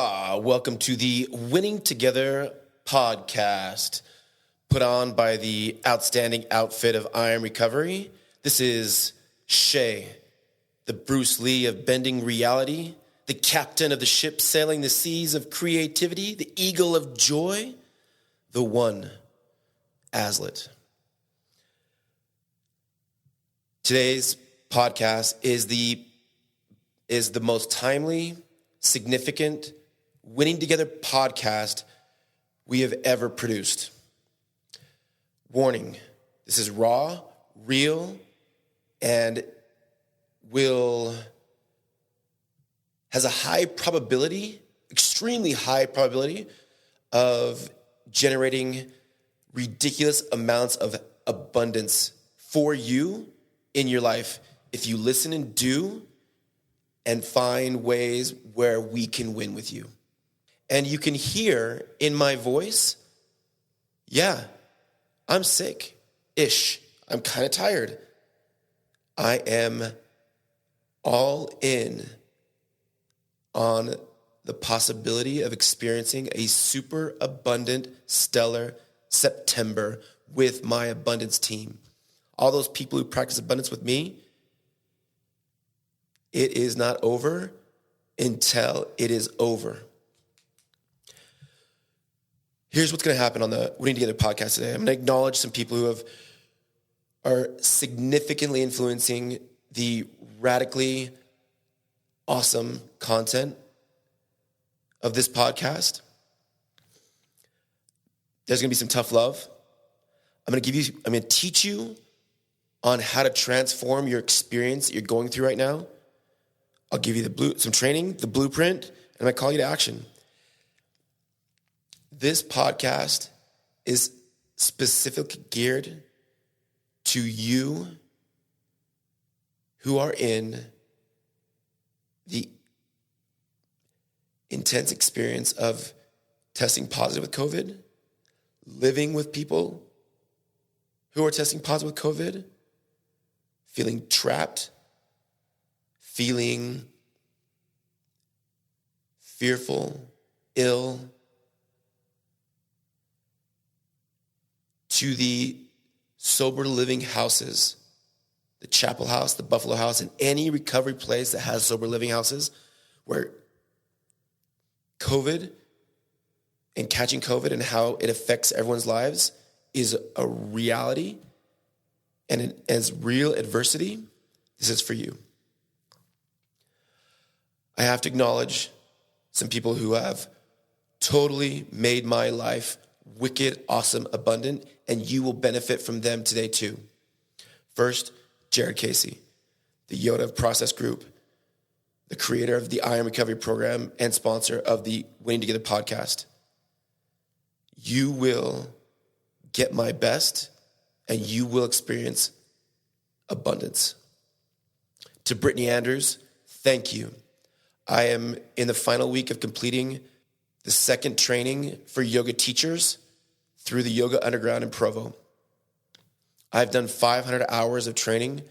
Welcome to the Winning Together podcast, put on by the outstanding outfit of I Am Recovery. This is Shay, the Bruce Lee of bending reality, the captain of the ship sailing the seas of creativity, the eagle of joy, the one, Aslet. Today's podcast is the most timely, significant, Winning Together podcast we have ever produced. Warning, this is raw, real, and has a high probability, extremely high probability of generating ridiculous amounts of abundance for you in your life if you listen and do and find ways where we can win with you. And you can hear in my voice, I'm sick-ish. I'm kind of tired. I am all in on the possibility of experiencing a super abundant, stellar September with my abundance team. All those people who practice abundance with me, it is not over until it is over. Here's what's going to happen on the Winning Together podcast today. I'm going to acknowledge some people who are significantly influencing the radically awesome content of this podcast. There's going to be some tough love. I'm going to teach you on how to transform your experience that you're going through right now. I'll give you some training, the blueprint, and I call you to action. This podcast is specifically geared to you who are in the intense experience of testing positive with COVID, living with people who are testing positive with COVID, feeling trapped, feeling fearful, ill, to the sober living houses, the Chapel House, the Buffalo House, and any recovery place that has sober living houses where COVID and catching COVID and how it affects everyone's lives is a reality and as real adversity. This is for you. I have to acknowledge some people who have totally made my life wicked, awesome, abundant, and you will benefit from them today too. First, Jared Casey, the Yoda of Process Group, the creator of the I Am Recovery program and sponsor of the Winning Together podcast. You will get my best and you will experience abundance. To Brittany Andrews, thank you. I am in the final week of completing the second training for yoga teachers through the Yoga Underground in Provo. I've done 500 hours of training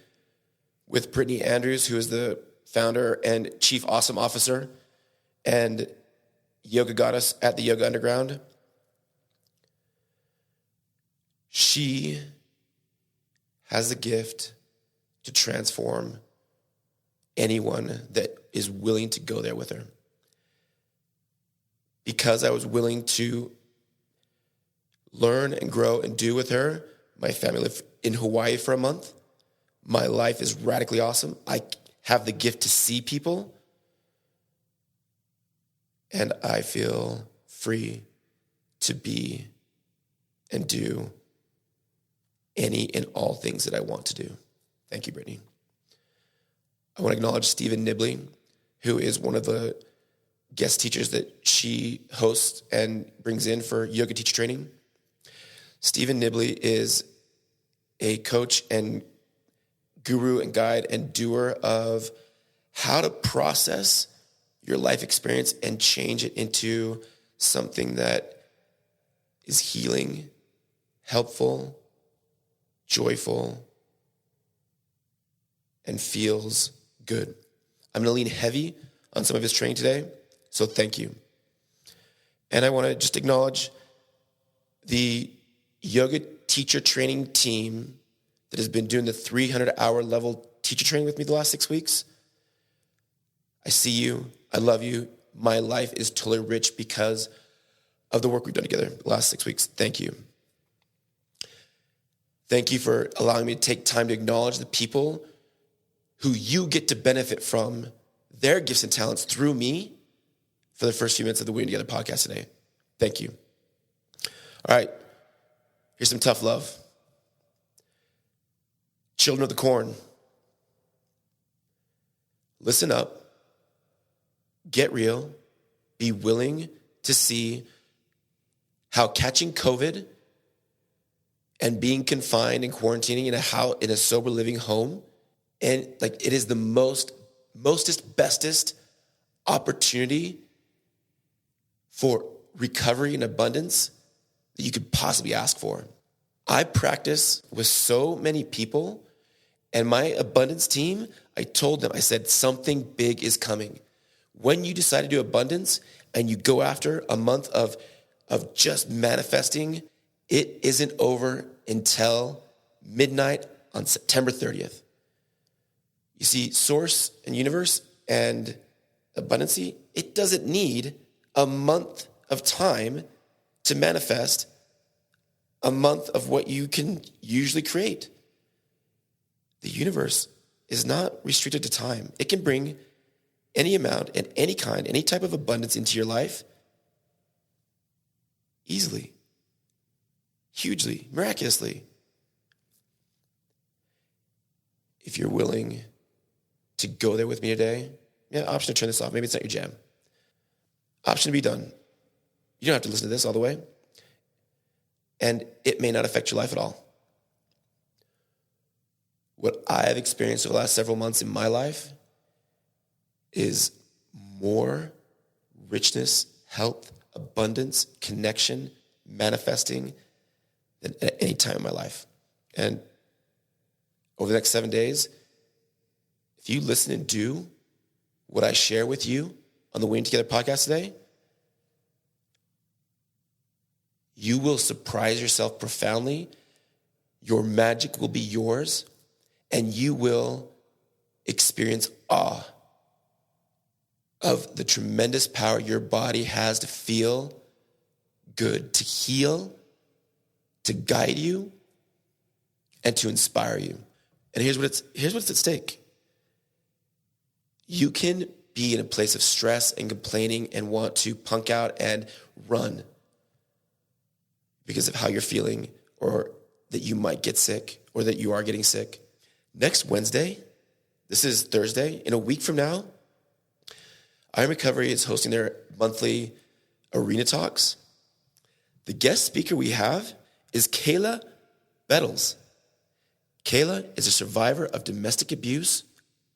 with Brittany Andrews, who is the founder and chief awesome officer and yoga goddess at the Yoga Underground. She has the gift to transform anyone that is willing to go there with her. Because I was willing to learn and grow and do with her, my family lived in Hawaii for a month. My life is radically awesome. I have the gift to see people, and I feel free to be and do any and all things that I want to do. Thank you, Brittany. I want to acknowledge Stephen Nibley, who is one of the guest teachers that she hosts and brings in for yoga teacher training. Stephen Nibley is a coach and guru and guide and doer of how to process your life experience and change it into something that is healing, helpful, joyful, and feels good. I'm going to lean heavy on some of his training today, so thank you. And I want to just acknowledge the yoga teacher training team that has been doing the 300-hour level teacher training with me the last 6 weeks. I see you. I love you. My life is totally rich because of the work we've done together the last 6 weeks. Thank you. Thank you for allowing me to take time to acknowledge the people who you get to benefit from their gifts and talents through me for the first few minutes of the Winning Together podcast today. Thank you. All right, here's some tough love. Children of the Corn, listen up, get real, be willing to see how catching COVID and being confined and quarantining in a sober living home, and like it is the mostest, bestest opportunity for recovery and abundance that you could possibly ask for. I practice with so many people, and my abundance team, I told them, I said, something big is coming. When you decide to do abundance and you go after a month of just manifesting, it isn't over until midnight on September 30th. You see, source and universe and abundancy, it doesn't need a month of time to manifest a month of what you can usually create. The universe is not restricted to time. It can bring any amount and any kind, any type of abundance into your life easily, hugely, miraculously. If you're willing to go there with me today, option to turn this off. Maybe it's not your jam. Option to be done. You don't have to listen to this all the way. And it may not affect your life at all. What I have experienced over the last several months in my life is more richness, health, abundance, connection, manifesting than at any time in my life. And over the next 7 days, if you listen and do what I share with you on the Winning Together podcast today, you will surprise yourself profoundly. Your magic will be yours, and you will experience awe of the tremendous power your body has to feel good, to heal, to guide you, and to inspire you. And here's what's at stake. You can be in a place of stress and complaining and want to punk out and run because of how you're feeling, or that you might get sick, or that you are getting sick. Next Wednesday, this is Thursday, in a week from now, I Am Recovery is hosting their monthly arena talks. The guest speaker we have is Kayla Bettles. Kayla is a survivor of domestic abuse,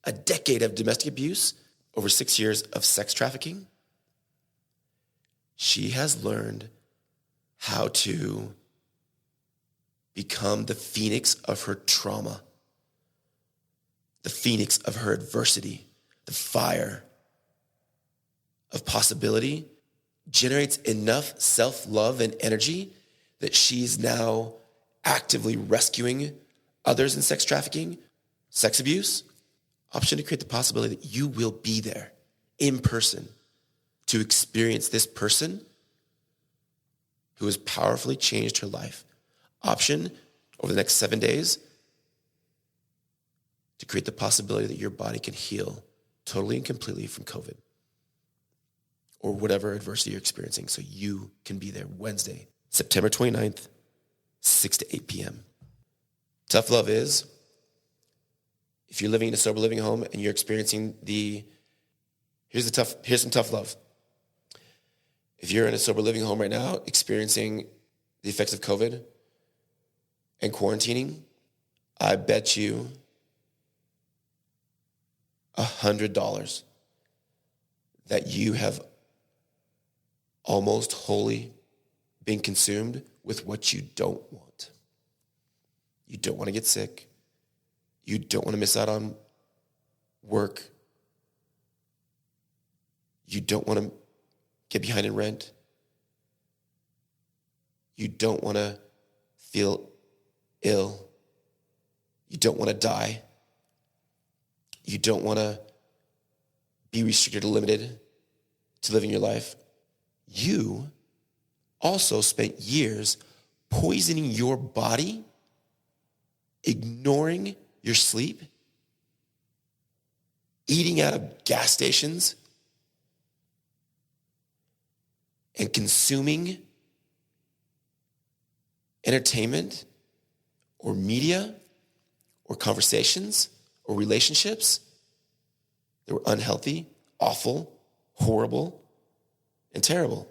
a decade of domestic abuse, over 6 years of sex trafficking. She has learned how to become the phoenix of her trauma, the phoenix of her adversity, the fire of possibility, generates enough self-love and energy that she's now actively rescuing others in sex trafficking, sex abuse. Option to create the possibility that you will be there in person to experience this person who has powerfully changed her life. Option over the next 7 days to create the possibility that your body can heal totally and completely from COVID or whatever adversity you're experiencing, so you can be there Wednesday, September 29th, 6 to 8 p.m. Tough love is, if you're living in a sober living home and you're experiencing here's some tough love. If you're in a sober living home right now experiencing the effects of COVID and quarantining, I bet you $100 that you have almost wholly been consumed with what you don't want. You don't want to get sick. You don't want to miss out on work. You don't want to get behind in rent. You don't want to feel ill. You don't want to die. You don't want to be restricted or limited to living your life. You also spent years poisoning your body, ignoring your sleep, eating out of gas stations, and consuming entertainment or media or conversations or relationships that were unhealthy, awful, horrible, and terrible.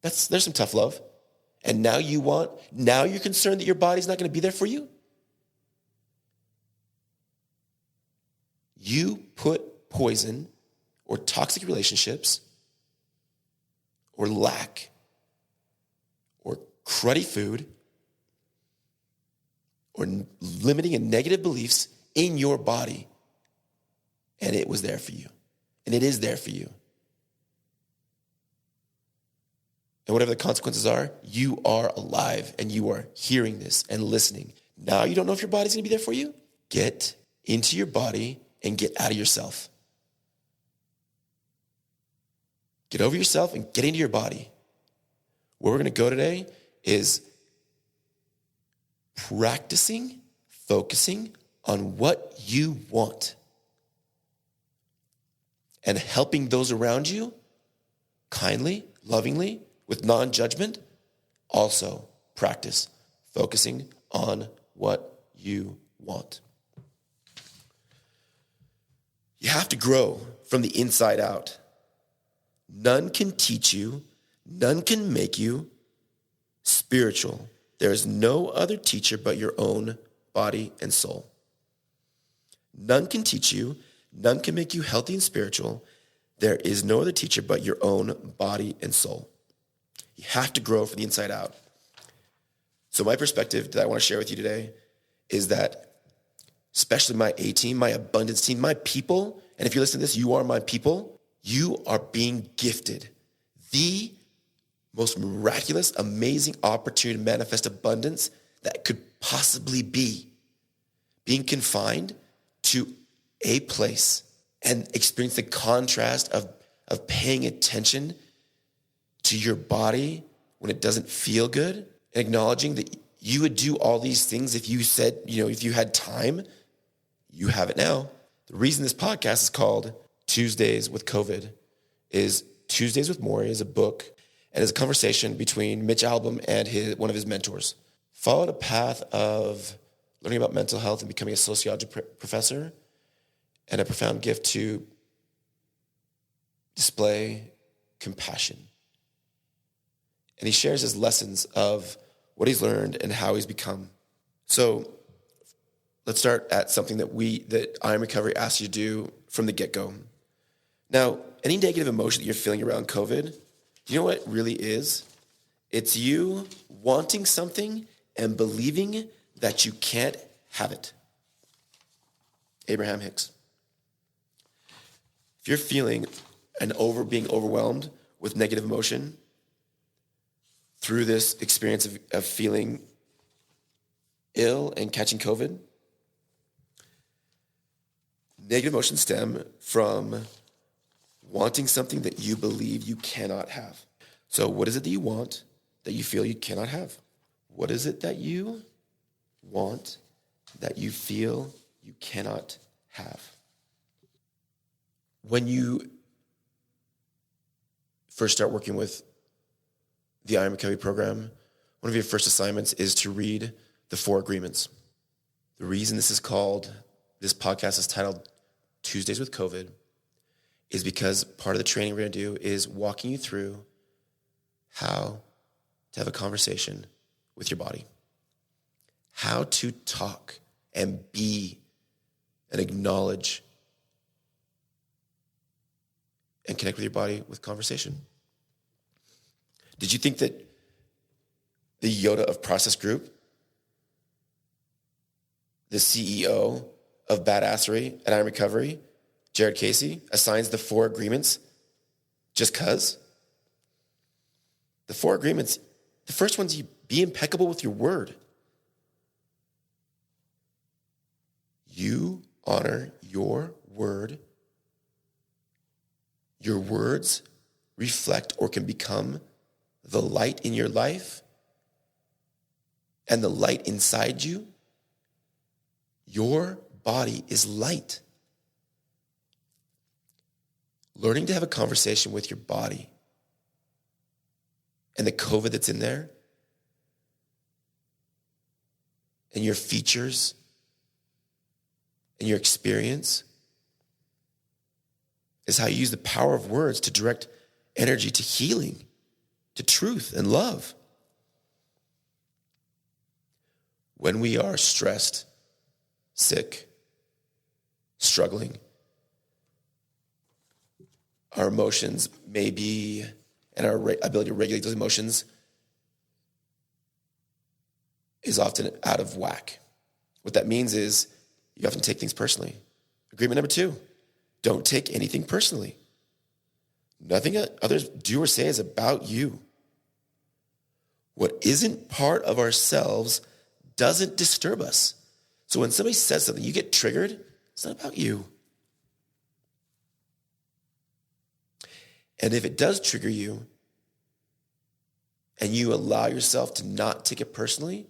There's some tough love. And now you're concerned that your body's not going to be there for you? You put poison or toxic relationships or lack or cruddy food or limiting and negative beliefs in your body, and it was there for you. And it is there for you. And whatever the consequences are, you are alive and you are hearing this and listening. Now you don't know if your body's going to be there for you? Get into your body and get out of yourself. Get over yourself and get into your body. Where we're going to go today is practicing, focusing on what you want and helping those around you kindly, lovingly, with non-judgment. Also practice focusing on what you want. You have to grow from the inside out. None can teach you, none can make you spiritual. There is no other teacher but your own body and soul. None can teach you, none can make you healthy and spiritual. There is no other teacher but your own body and soul. You have to grow from the inside out. So my perspective that I want to share with you today is that, especially my A team, my abundance team, my people, and if you're listening to this, you are my people, you are being gifted the most miraculous, amazing opportunity to manifest abundance that could possibly be. Being confined to a place and experience the contrast of paying attention to your body when it doesn't feel good, and acknowledging that you would do all these things if you said, if you had time. You have it now. The reason this podcast is called Tuesdays with COVID is Tuesdays with Maury is a book and is a conversation between Mitch Albom and one of his mentors. Followed a path of learning about mental health and becoming a sociology professor, and a profound gift to display compassion. And he shares his lessons of what he's learned and how he's become. So let's start at something that I Am Recovery asks you to do from the get-go. Now, any negative emotion that you're feeling around COVID, do you know what it really is? It's you wanting something and believing that you can't have it. Abraham Hicks. If you're feeling being overwhelmed with negative emotion through this experience of feeling ill and catching COVID, negative emotions stem from wanting something that you believe you cannot have. So what is it that you want that you feel you cannot have? What is it that you want that you feel you cannot have? When you first start working with the I Am Recovery program, one of your first assignments is to read the 4 agreements. The reason this podcast is titled Tuesdays with COVID is because part of the training we're going to do is walking you through how to have a conversation with your body, how to talk and be and acknowledge and connect with your body with conversation. Did you think that the Yoda of Process Group, the CEO of Badassery at I Am Recovery, Jared Casey, assigns the 4 agreements just because? The 4 agreements, The first one's you be impeccable with your word. You honor your word. Your words reflect or can become the light in your life and the light inside you. Your body is light. Learning to have a conversation with your body and the COVID that's in there and your features and your experience is how you use the power of words to direct energy to healing, to truth and love. When we are stressed, sick, struggling, our emotions may be, and our ability to regulate those emotions is often out of whack. What that means is you often take things personally. Agreement number 2, don't take anything personally. Nothing others do or say is about you. What isn't part of ourselves doesn't disturb us. So when somebody says something, you get triggered, it's not about you. And if it does trigger you and you allow yourself to not take it personally,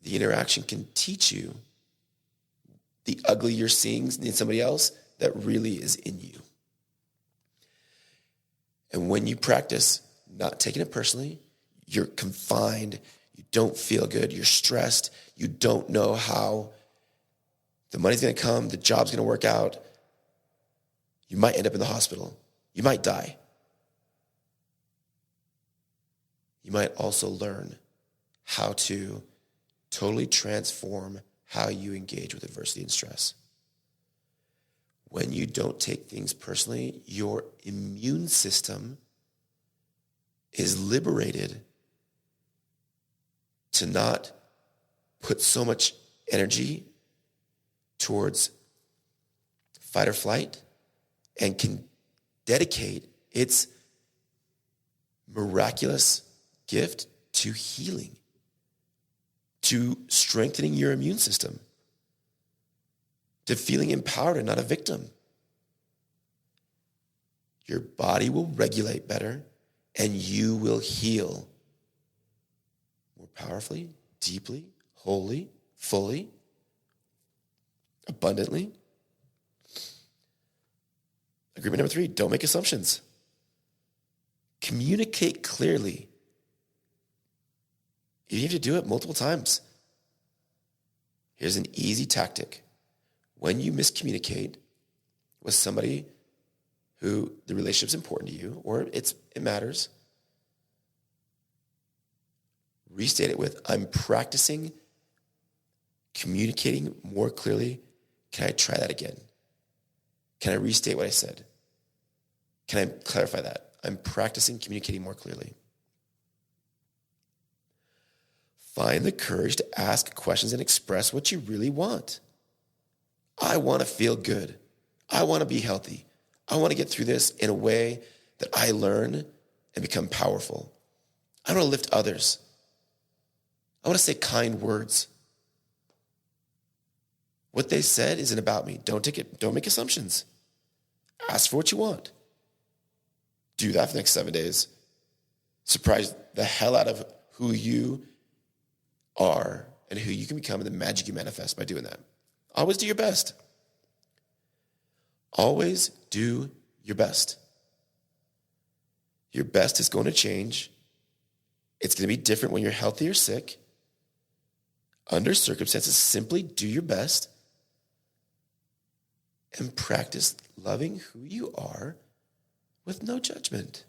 the interaction can teach you the ugly you're seeing in somebody else that really is in you. And when you practice not taking it personally, you're confined, you don't feel good, you're stressed, you don't know how the money's going to come, the job's going to work out, you might end up in the hospital. You might die. You might also learn how to totally transform how you engage with adversity and stress. When you don't take things personally, your immune system is liberated to not put so much energy towards fight or flight and can dedicate its miraculous gift to healing, to strengthening your immune system, to feeling empowered and not a victim. Your body will regulate better and you will heal more powerfully, deeply, wholly, fully, abundantly. Agreement number 3, don't make assumptions. Communicate clearly. You have to do it multiple times. Here's an easy tactic. When you miscommunicate with somebody who the relationship's important to you or it matters, restate it with, I'm practicing communicating more clearly. Can I try that again? Can I restate what I said? Can I clarify that? I'm practicing communicating more clearly. Find the courage to ask questions and express what you really want. I want to feel good. I want to be healthy. I want to get through this in a way that I learn and become powerful. I want to lift others. I want to say kind words. What they said isn't about me. Don't make assumptions. Ask for what you want. Do that for the next 7 days. Surprise the hell out of who you are and who you can become and the magic you manifest by doing that. Always do your best. Always do your best. Your best is going to change. It's going to be different when you're healthy or sick. Under circumstances, simply do your best and practice loving who you are with no judgment,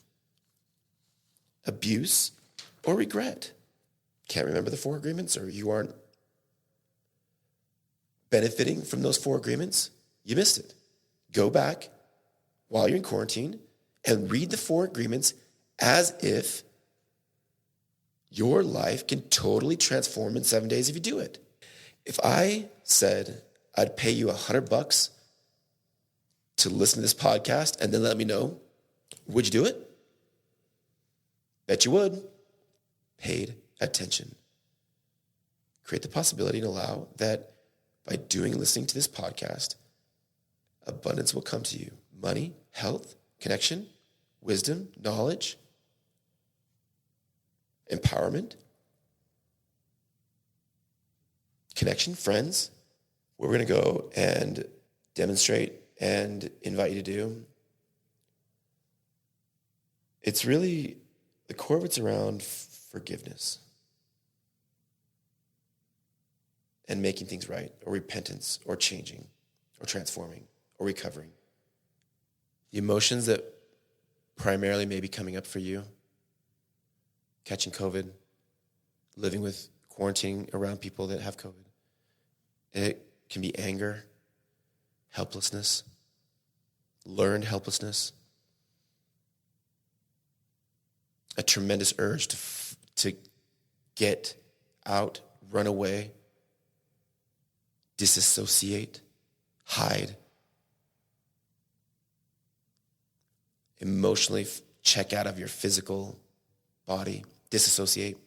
abuse, or regret. Can't remember the 4 agreements, or you aren't benefiting from those 4 agreements? You missed it. Go back while you're in quarantine and read the 4 agreements as if your life can totally transform in 7 days if you do it. If I said I'd pay you $100 to listen to this podcast and then let me know, would you do it? Bet you would. paid attention. Create the possibility and allow that by listening to this podcast, abundance will come to you. Money, health, connection, wisdom, knowledge, empowerment, connection, friends. What we're going to go and demonstrate and invite you to do, it's really, the core of it's around forgiveness and making things right, or repentance, or changing, or transforming, or recovering. The emotions that primarily may be coming up for you, catching COVID, living with quarantining around people that have COVID, it can be anger, helplessness, learned helplessness, a tremendous urge to get out, run away, disassociate, hide, emotionally check out of your physical body, disassociate.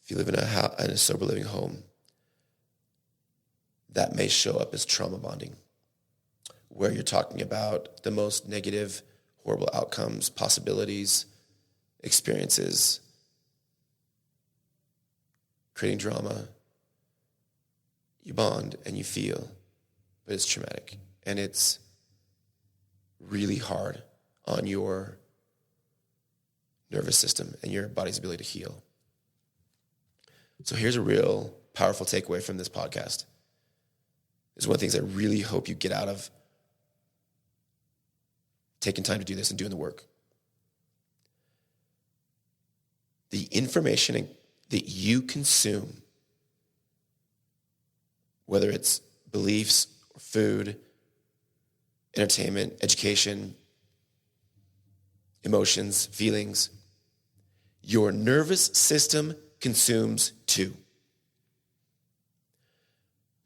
If you live in a sober living home, that may show up as trauma bonding, where you're talking about the most negative, horrible outcomes, possibilities, experiences, creating drama. You bond and you feel, but it's traumatic. And it's really hard on your nervous system and your body's ability to heal. So here's a real powerful takeaway from this podcast. It's one of the things I really hope you get out of taking time to do this and doing the work. The information that you consume, whether it's beliefs or food, entertainment, education, emotions, feelings, your nervous system consumes too.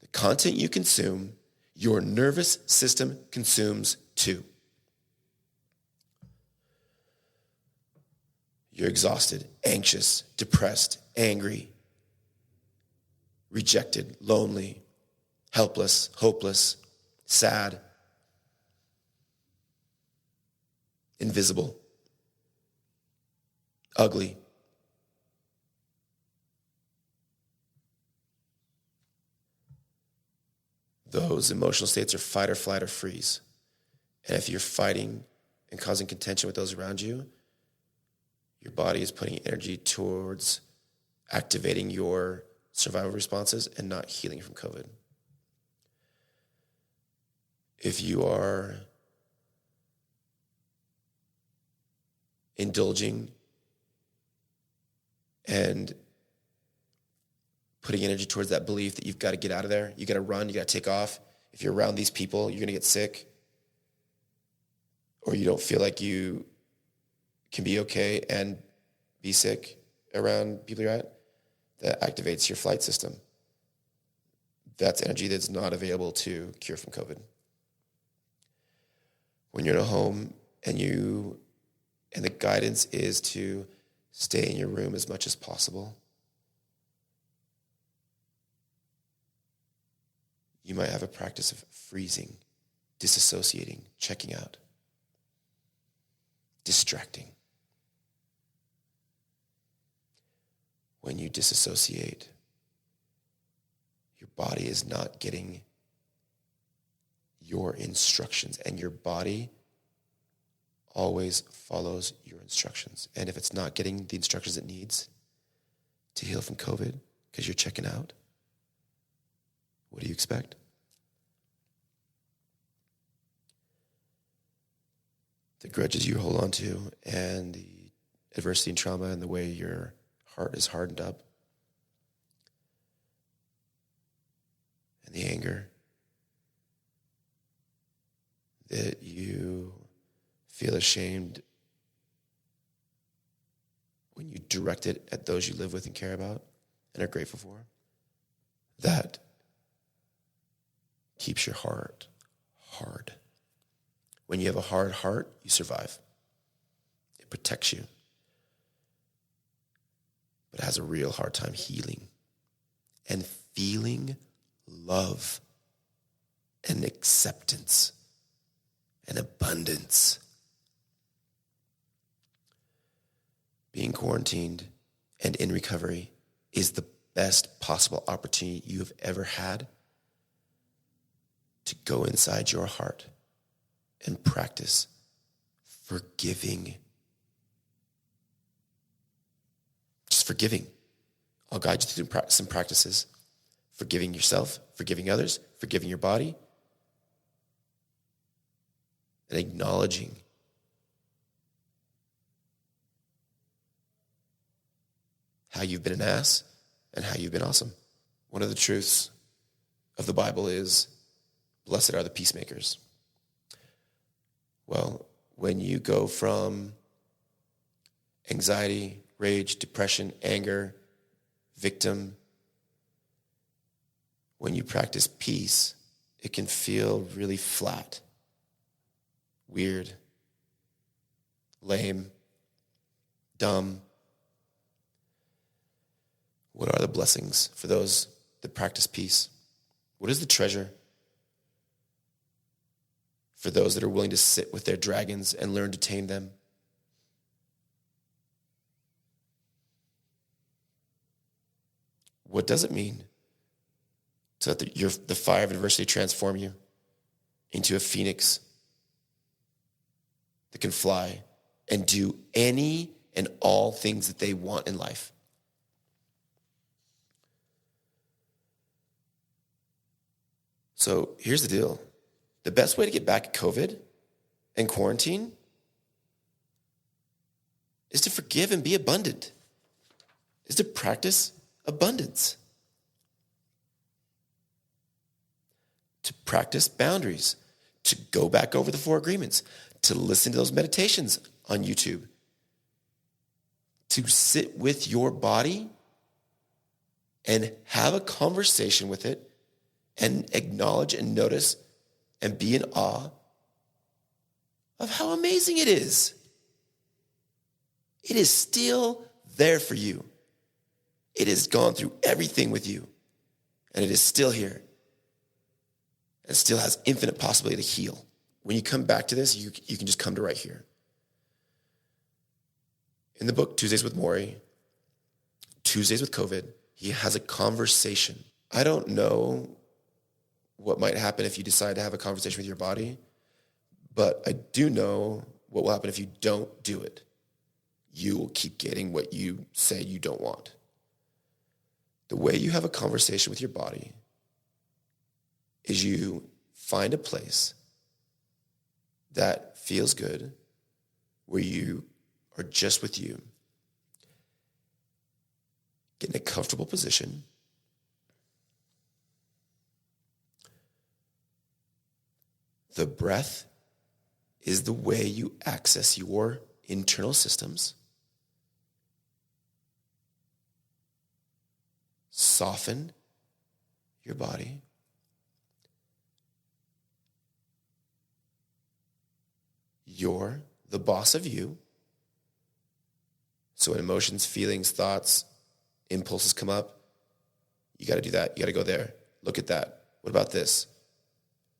The content you consume, your nervous system consumes too. You're exhausted, anxious, depressed, angry, rejected, lonely, helpless, hopeless, sad, invisible, ugly. Those emotional states are fight or flight or freeze. And if you're fighting and causing contention with those around you, your body is putting energy towards activating your survival responses and not healing from COVID. If you are indulging and putting energy towards that belief that you've got to get out of there, you got to run, you got to take off. If you're around these people, you're going to get sick, or you don't feel like you can be okay and be sick around people you're at, that activates your flight system. That's energy that's not available to cure from COVID. When you're in a home and the guidance is to stay in your room as much as possible, you might have a practice of freezing, disassociating, checking out, distracting. When you disassociate, your body is not getting your instructions, and your body always follows your instructions. And if it's not getting the instructions it needs to heal from COVID because you're checking out, what do you expect? The grudges you hold on to and the adversity and trauma and the way your heart is hardened up and the anger that you feel ashamed when you direct it at those you live with and care about and are grateful for, that keeps your heart hard. When you have a hard heart, you survive. protects you, but has a real hard time healing and feeling love and acceptance and abundance. Being quarantined and in recovery is the best possible opportunity you have ever had to go inside your heart and practice forgiving. Just forgiving. I'll guide you through some practices. Forgiving yourself, forgiving others, forgiving your body, and acknowledging how you've been an ass and how you've been awesome. One of the truths of the Bible is, blessed are the peacemakers. Well, when you go from anxiety, rage, depression, anger, victim, when you practice peace, it can feel really flat, weird, lame, dumb. What are the blessings for those that practice peace? What is the treasure for those that are willing to sit with their dragons and learn to tame them? What does it mean to let the fire of adversity transform you into a phoenix that can fly and do any and all things that they want in life? So here's the deal. The best way to get back at COVID and quarantine is to forgive and be abundant, is to practice abundance, to practice boundaries, to go back over the 4 agreements, to listen to those meditations on YouTube, to sit with your body and have a conversation with it and acknowledge and notice and be in awe of how amazing it is. It is still there for you. It has gone through everything with you, and it is still here. It still has infinite possibility to heal. When you come back to this, you can just come to right here. In the book, Tuesdays with Maury, Tuesdays with COVID, he has a conversation. I don't know what might happen if you decide to have a conversation with your body, but I do know what will happen if you don't do it. You will keep getting what you say you don't want. The way you have a conversation with your body is you find a place that feels good, where you are just with you. Get in a comfortable position. The breath is the way you access your internal systems. Soften your body. You're the boss of you. So when emotions, feelings, thoughts, impulses come up, you got to do that. You got to go there. Look at that. What about this?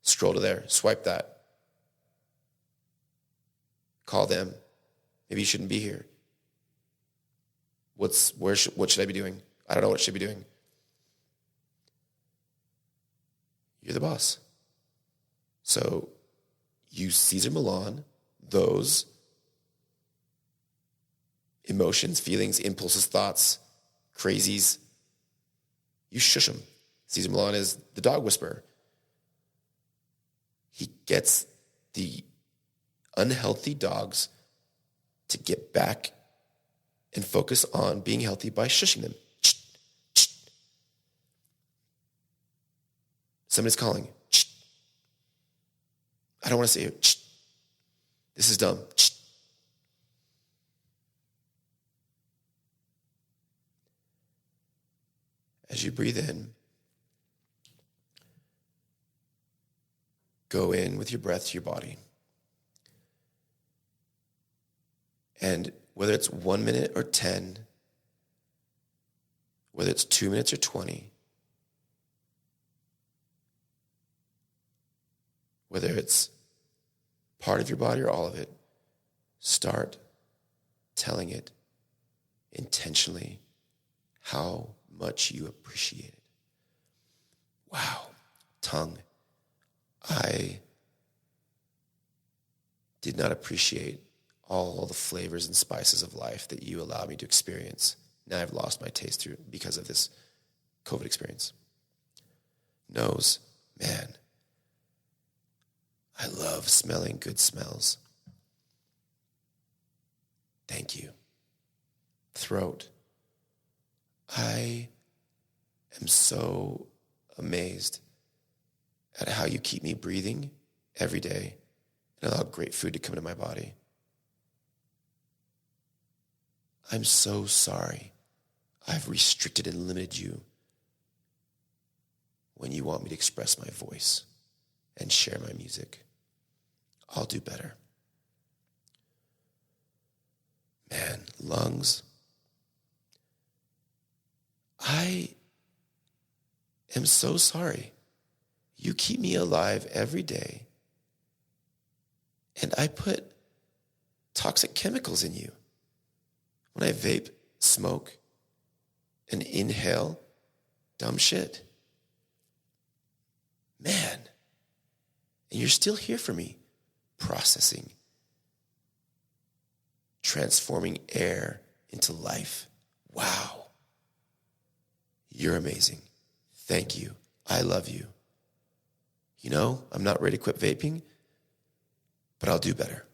Scroll to there. Swipe that. Call them. Maybe you shouldn't be here. What should I be doing? I don't know what I should be doing. You're the boss. So you Caesar Milan those emotions, feelings, impulses, thoughts, crazies. You shush them. Caesar Milan is the dog whisperer. He gets the unhealthy dogs to get back and focus on being healthy by shushing them. Somebody's calling. I don't want to say it. This is dumb. As you breathe in, go in with your breath to your body. And whether it's 1 minute or 10, whether it's 2 minutes or 20, whether it's part of your body or all of it, start telling it intentionally how much you appreciate it. Wow, tongue, I did not appreciate all the flavors and spices of life that you allowed me to experience. Now I've lost my taste through because of this COVID experience. Nose, man, I love smelling good smells. Thank you. Throat, I am so amazed at how you keep me breathing every day and allow great food to come into my body. I'm so sorry I've restricted and limited you when you want me to express my voice and share my music. I'll do better. Man, lungs, I am so sorry. You keep me alive every day, and I put toxic chemicals in you. When I vape, smoke, and inhale dumb shit. Man, and you're still here for me, processing, transforming air into life. Wow. You're amazing. Thank you. I love you. You know, I'm not ready to quit vaping, but I'll do better.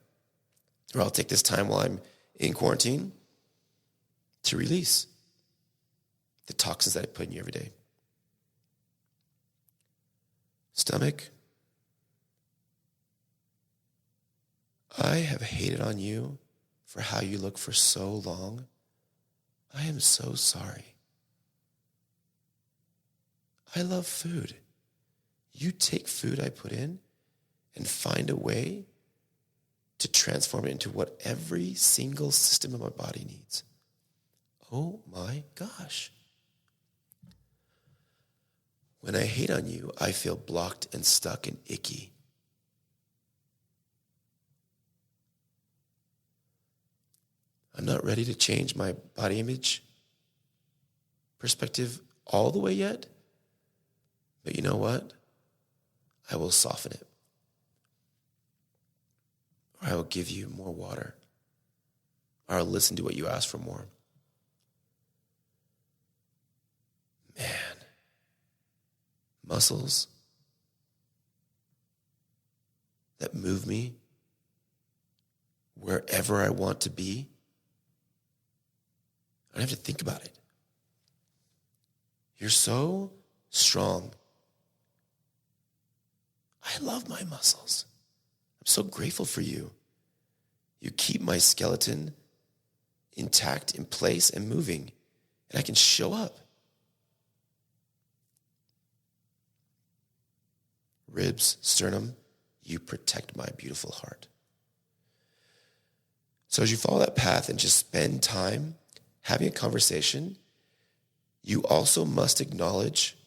Or I'll take this time while I'm in quarantine to release the toxins that I put in you every day. Stomach, I have hated on you for how you look for so long. I am so sorry. I love food. You take food I put in and find a way to transform it into what every single system of my body needs. Oh my gosh. When I hate on you, I feel blocked and stuck and icky. I'm not ready to change my body image perspective all the way yet, but you know what? I will soften it. Or I will give you more water. Or I'll listen to what you ask for more. Man. Muscles that move me wherever I want to be. I don't have to think about it. You're so strong. I love my muscles. I'm so grateful for you. You keep my skeleton intact, in place, and moving, and I can show up. Ribs, sternum, you protect my beautiful heart. So as you follow that path and just spend time having a conversation, you also must acknowledge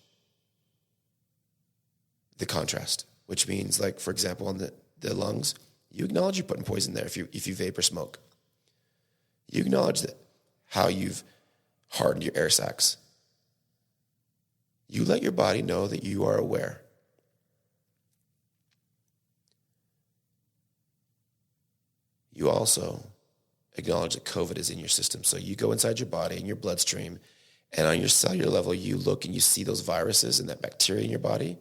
the contrast, which means, like, for example, on the lungs, you acknowledge you're putting poison there if you vape or smoke. You acknowledge that how you've hardened your air sacs. You let your body know that you are aware. You also acknowledge that COVID is in your system. So you go inside your body, in your bloodstream, and on your cellular level, you look and you see those viruses and that bacteria in your body,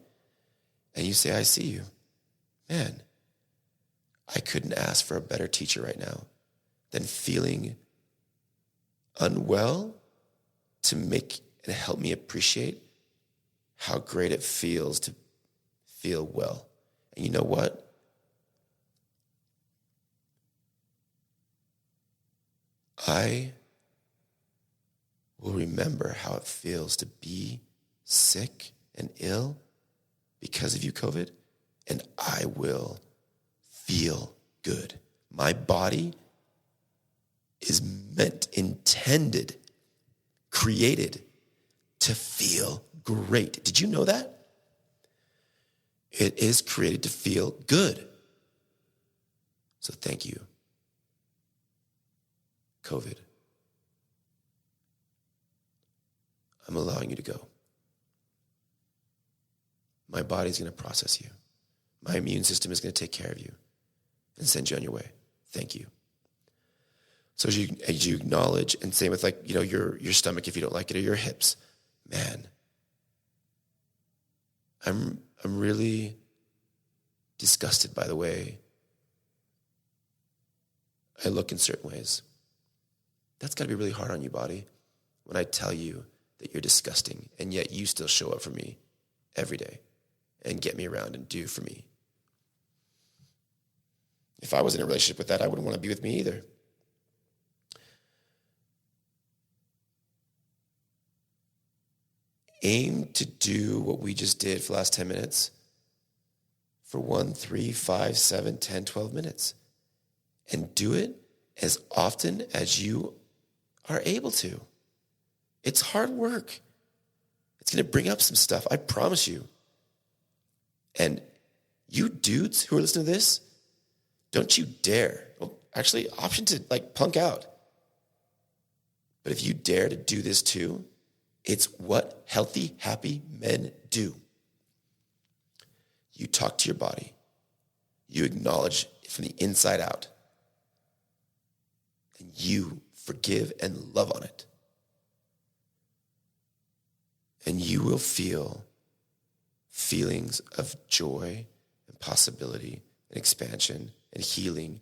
and you say, I see you. Man, I couldn't ask for a better teacher right now than feeling unwell to make and help me appreciate how great it feels to feel well. And you know what? I will remember how it feels to be sick and ill because of you, COVID, and I will feel good. My body is intended, created to feel great. Did you know that? It is created to feel good. So thank you, COVID. I'm allowing you to go. My body's going to process you. My immune system is going to take care of you and send you on your way. Thank you. So as you acknowledge, and same with your stomach if you don't like it, or your hips, man, I'm really disgusted by the way I look in certain ways. That's got to be really hard on you, body, when I tell you that you're disgusting, and yet you still show up for me every day and get me around and do for me. If I was in a relationship with that, I wouldn't want to be with me either. Aim to do what we just did for the last 10 minutes for 1, 3, 5, 7, 10, 12 minutes. And do it as often as you are able to. It's hard work. It's going to bring up some stuff, I promise you. And you dudes who are listening to this, don't you dare. Well, actually, option to punk out. But if you dare to do this too, it's what healthy, happy men do. You talk to your body. You acknowledge it from the inside out. And you forgive and love on it. And you will feel feelings of joy and possibility and expansion and healing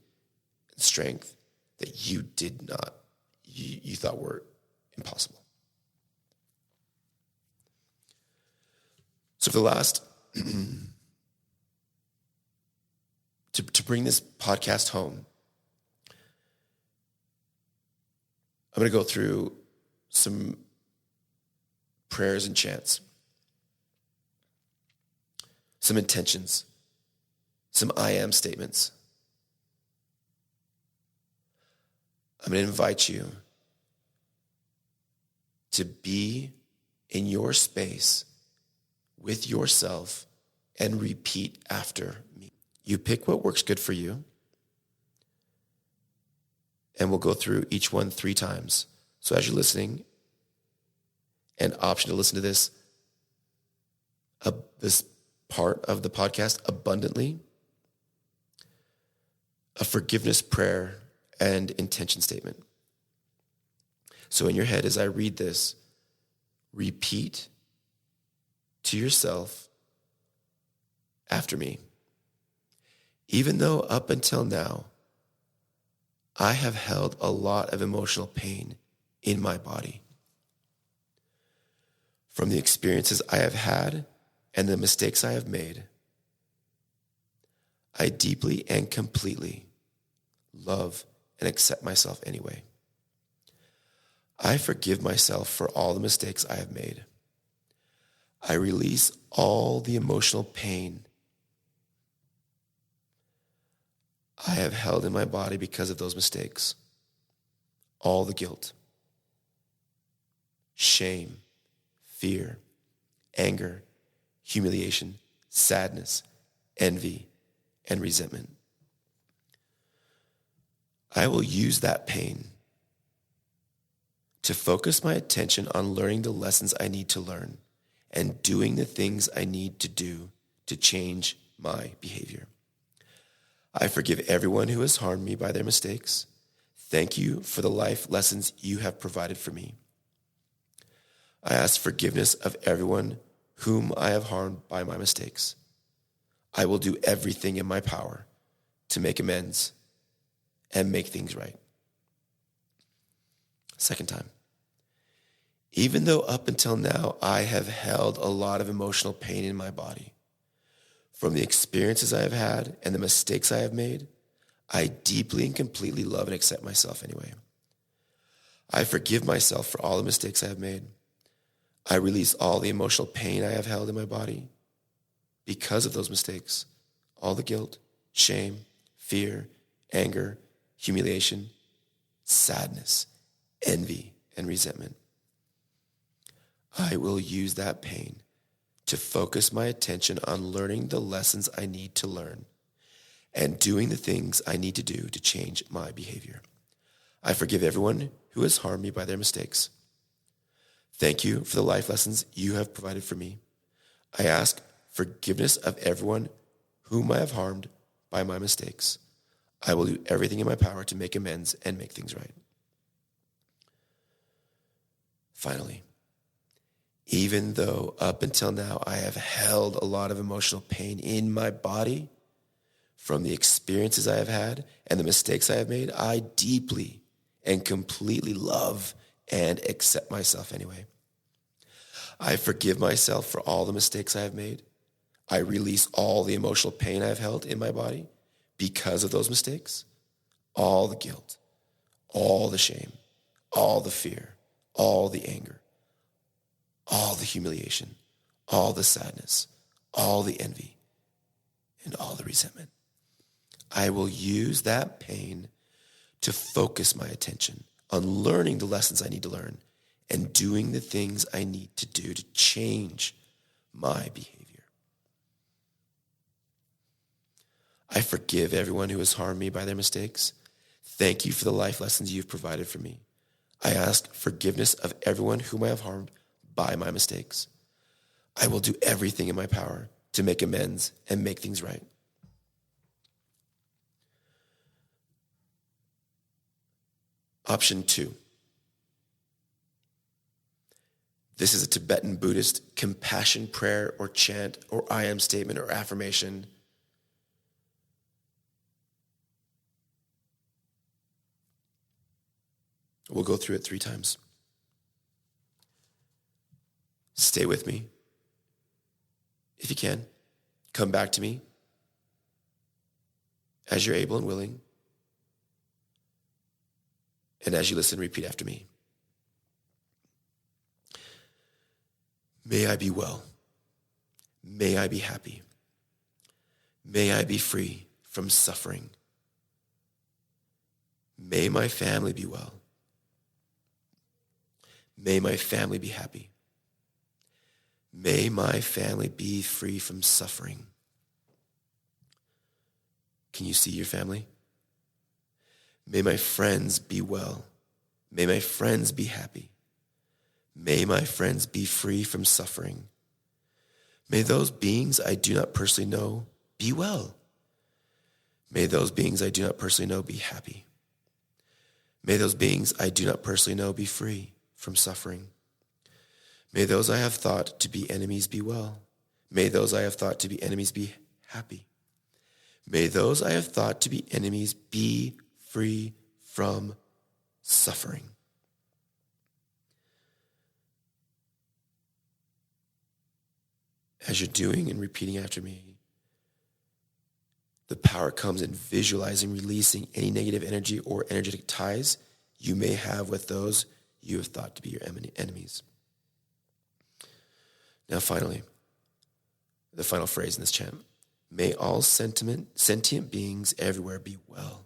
and strength that you did not, you thought were impossible. So for the last, to bring this podcast home, I'm going to go through some prayers and chants, some intentions, some I am statements. I'm going to invite you to be in your space with yourself and repeat after me. You pick what works good for you, and we'll go through each one 3 times. So as you're listening, an option to listen to this part of the podcast abundantly, a forgiveness prayer and intention statement. So in your head, as I read this, repeat to yourself after me. Even though up until now, I have held a lot of emotional pain in my body from the experiences I have had and the mistakes I have made, I deeply and completely love and accept myself anyway. I forgive myself for all the mistakes I have made. I release all the emotional pain I have held in my body because of those mistakes. All the guilt, shame, fear, anger, humiliation, sadness, envy, and resentment. I will use that pain to focus my attention on learning the lessons I need to learn and doing the things I need to do to change my behavior. I forgive everyone who has harmed me by their mistakes. Thank you for the life lessons you have provided for me. I ask forgiveness of everyone whom I have harmed by my mistakes. I will do everything in my power to make amends and make things right. Second time. Even though up until now I have held a lot of emotional pain in my body, from the experiences I have had and the mistakes I have made, I deeply and completely love and accept myself anyway. I forgive myself for all the mistakes I have made. I release all the emotional pain I have held in my body because of those mistakes, all the guilt, shame, fear, anger, humiliation, sadness, envy, and resentment. I will use that pain to focus my attention on learning the lessons I need to learn and doing the things I need to do to change my behavior. I forgive everyone who has harmed me by their mistakes. Thank you for the life lessons you have provided for me. I ask forgiveness of everyone whom I have harmed by my mistakes. I will do everything in my power to make amends and make things right. Finally, even though up until now I have held a lot of emotional pain in my body from the experiences I have had and the mistakes I have made, I deeply and completely love and accept myself anyway. I forgive myself for all the mistakes I have made. I release all the emotional pain I have held in my body because of those mistakes. All the guilt, all the shame, all the fear, all the anger, all the humiliation, all the sadness, all the envy, and all the resentment. I will use that pain to focus my attention on learning the lessons I need to learn and doing the things I need to do to change my behavior. I forgive everyone who has harmed me by their mistakes. Thank you for the life lessons you've provided for me. I ask forgiveness of everyone whom I have harmed by my mistakes. I will do everything in my power to make amends and make things right. Option 2. This is a Tibetan Buddhist compassion prayer or chant or I am statement or affirmation. We'll go through it 3 times. Stay with me. If you can, come back to me as you're able and willing. And as you listen, repeat after me. May I be well. May I be happy. May I be free from suffering. May my family be well. May my family be happy. May my family be free from suffering. Can you see your family? May my friends be well. May my friends be happy. May my friends be free from suffering. May those beings I do not personally know be well. May those beings I do not personally know be happy. May those beings I do not personally know be free from suffering. May those I have thought to be enemies be well. May those I have thought to be enemies be happy. May those I have thought to be enemies be free from suffering. As you're doing and repeating after me, the power comes in visualizing, releasing any negative energy or energetic ties you may have with those you have thought to be your enemies. Now finally, the final phrase in this chant. May all sentient beings everywhere be well.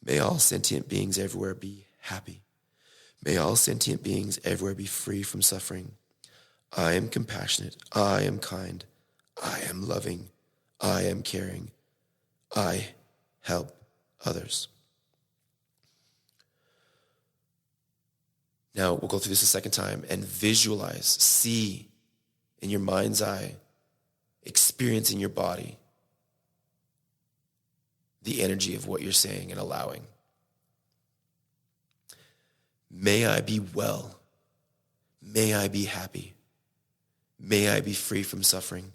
May all sentient beings everywhere be happy. May all sentient beings everywhere be free from suffering. I am compassionate. I am kind. I am loving. I am caring. I help others. Now we'll go through this a second time and visualize, see in your mind's eye, experience in your body the energy of what you're saying and allowing. May I be well. May I be happy. May I be free from suffering.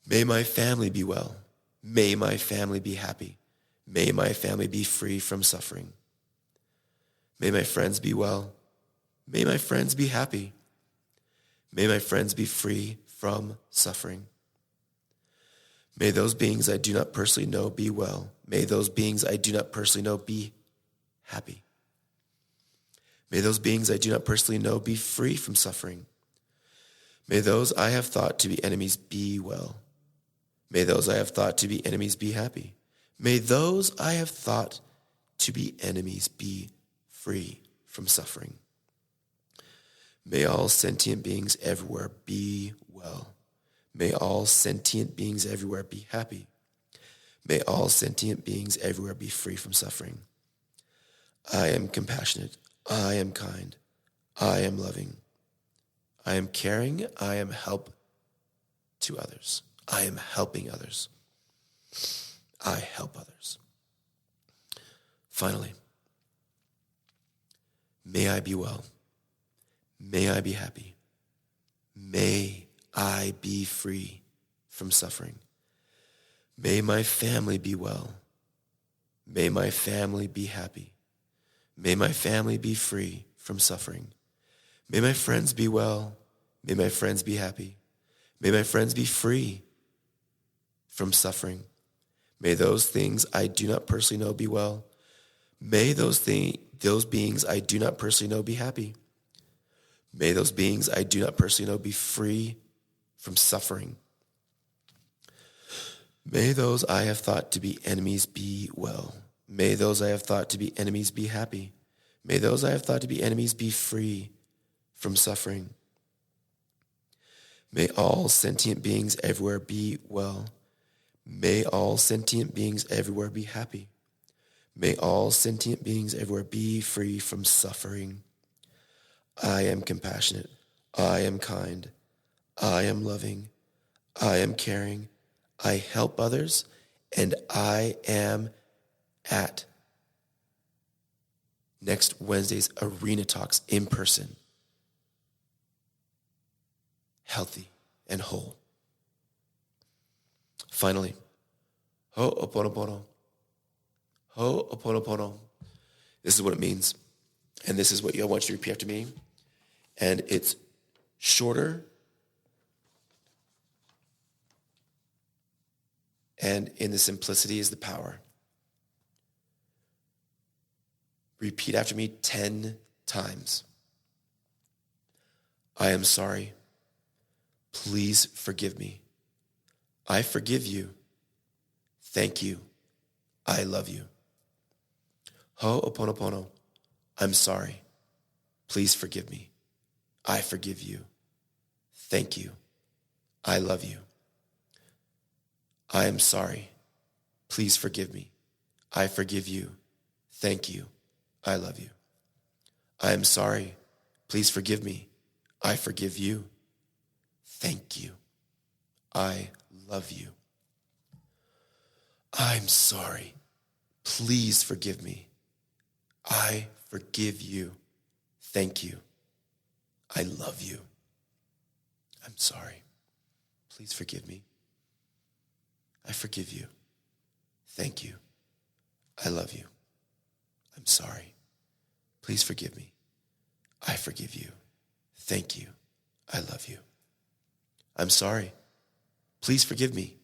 May my family be well. May my family be happy. May my family be free from suffering. May my friends be well. May my friends be happy. May my friends be free from suffering. May those beings I do not personally know be well. May those beings I do not personally know be happy. May those beings I do not personally know be free from suffering. May those I have thought to be enemies be well. May those I have thought to be enemies be happy. May those I have thought to be enemies be free from suffering. May all sentient beings everywhere be well. May all sentient beings everywhere be happy. May all sentient beings everywhere be free from suffering. I am compassionate. I am kind. I am loving. I am caring. I am help to others. I am helping others. I help others. Finally, may I be well. May I be happy. May I be free from suffering. May my family be well. May my family be happy. May my family be free from suffering. May my friends be well. May my friends be happy. May my friends be free from suffering. May those things I do not personally know be well. May those beings I do not personally know be happy. May those beings I do not personally know be free from suffering. May those I have thought to be enemies be well. May those I have thought to be enemies be happy. May those I have thought to be enemies be free from suffering. May all sentient beings everywhere be well. May all sentient beings everywhere be happy. May all sentient beings everywhere be free from suffering. I am compassionate. I am kind. I am loving. I am caring. I help others, and I am at next Wednesday's Arena Talks in person, healthy and whole. Finally, ho'oponopono. Ho'oponopono. This is what it means, and this is what I want you to repeat after me, and it's shorter and in the simplicity is the power. Repeat after me 10 times. I am sorry. Please forgive me. I forgive you. Thank you. I love you. Ho'oponopono. I'm sorry. Please forgive me. I forgive you. Thank you. I love you. I am sorry. Please forgive me. I forgive you. Thank you. I love you. I am sorry. Please forgive me. I forgive you. Thank you. I love you. I'm sorry. Please forgive me. I forgive you. Thank you. I love you. I'm sorry. Please forgive me. I forgive you. Thank you. I love you. I'm sorry. Please forgive me. I forgive you. Thank you. I love you. I'm sorry. Please forgive me.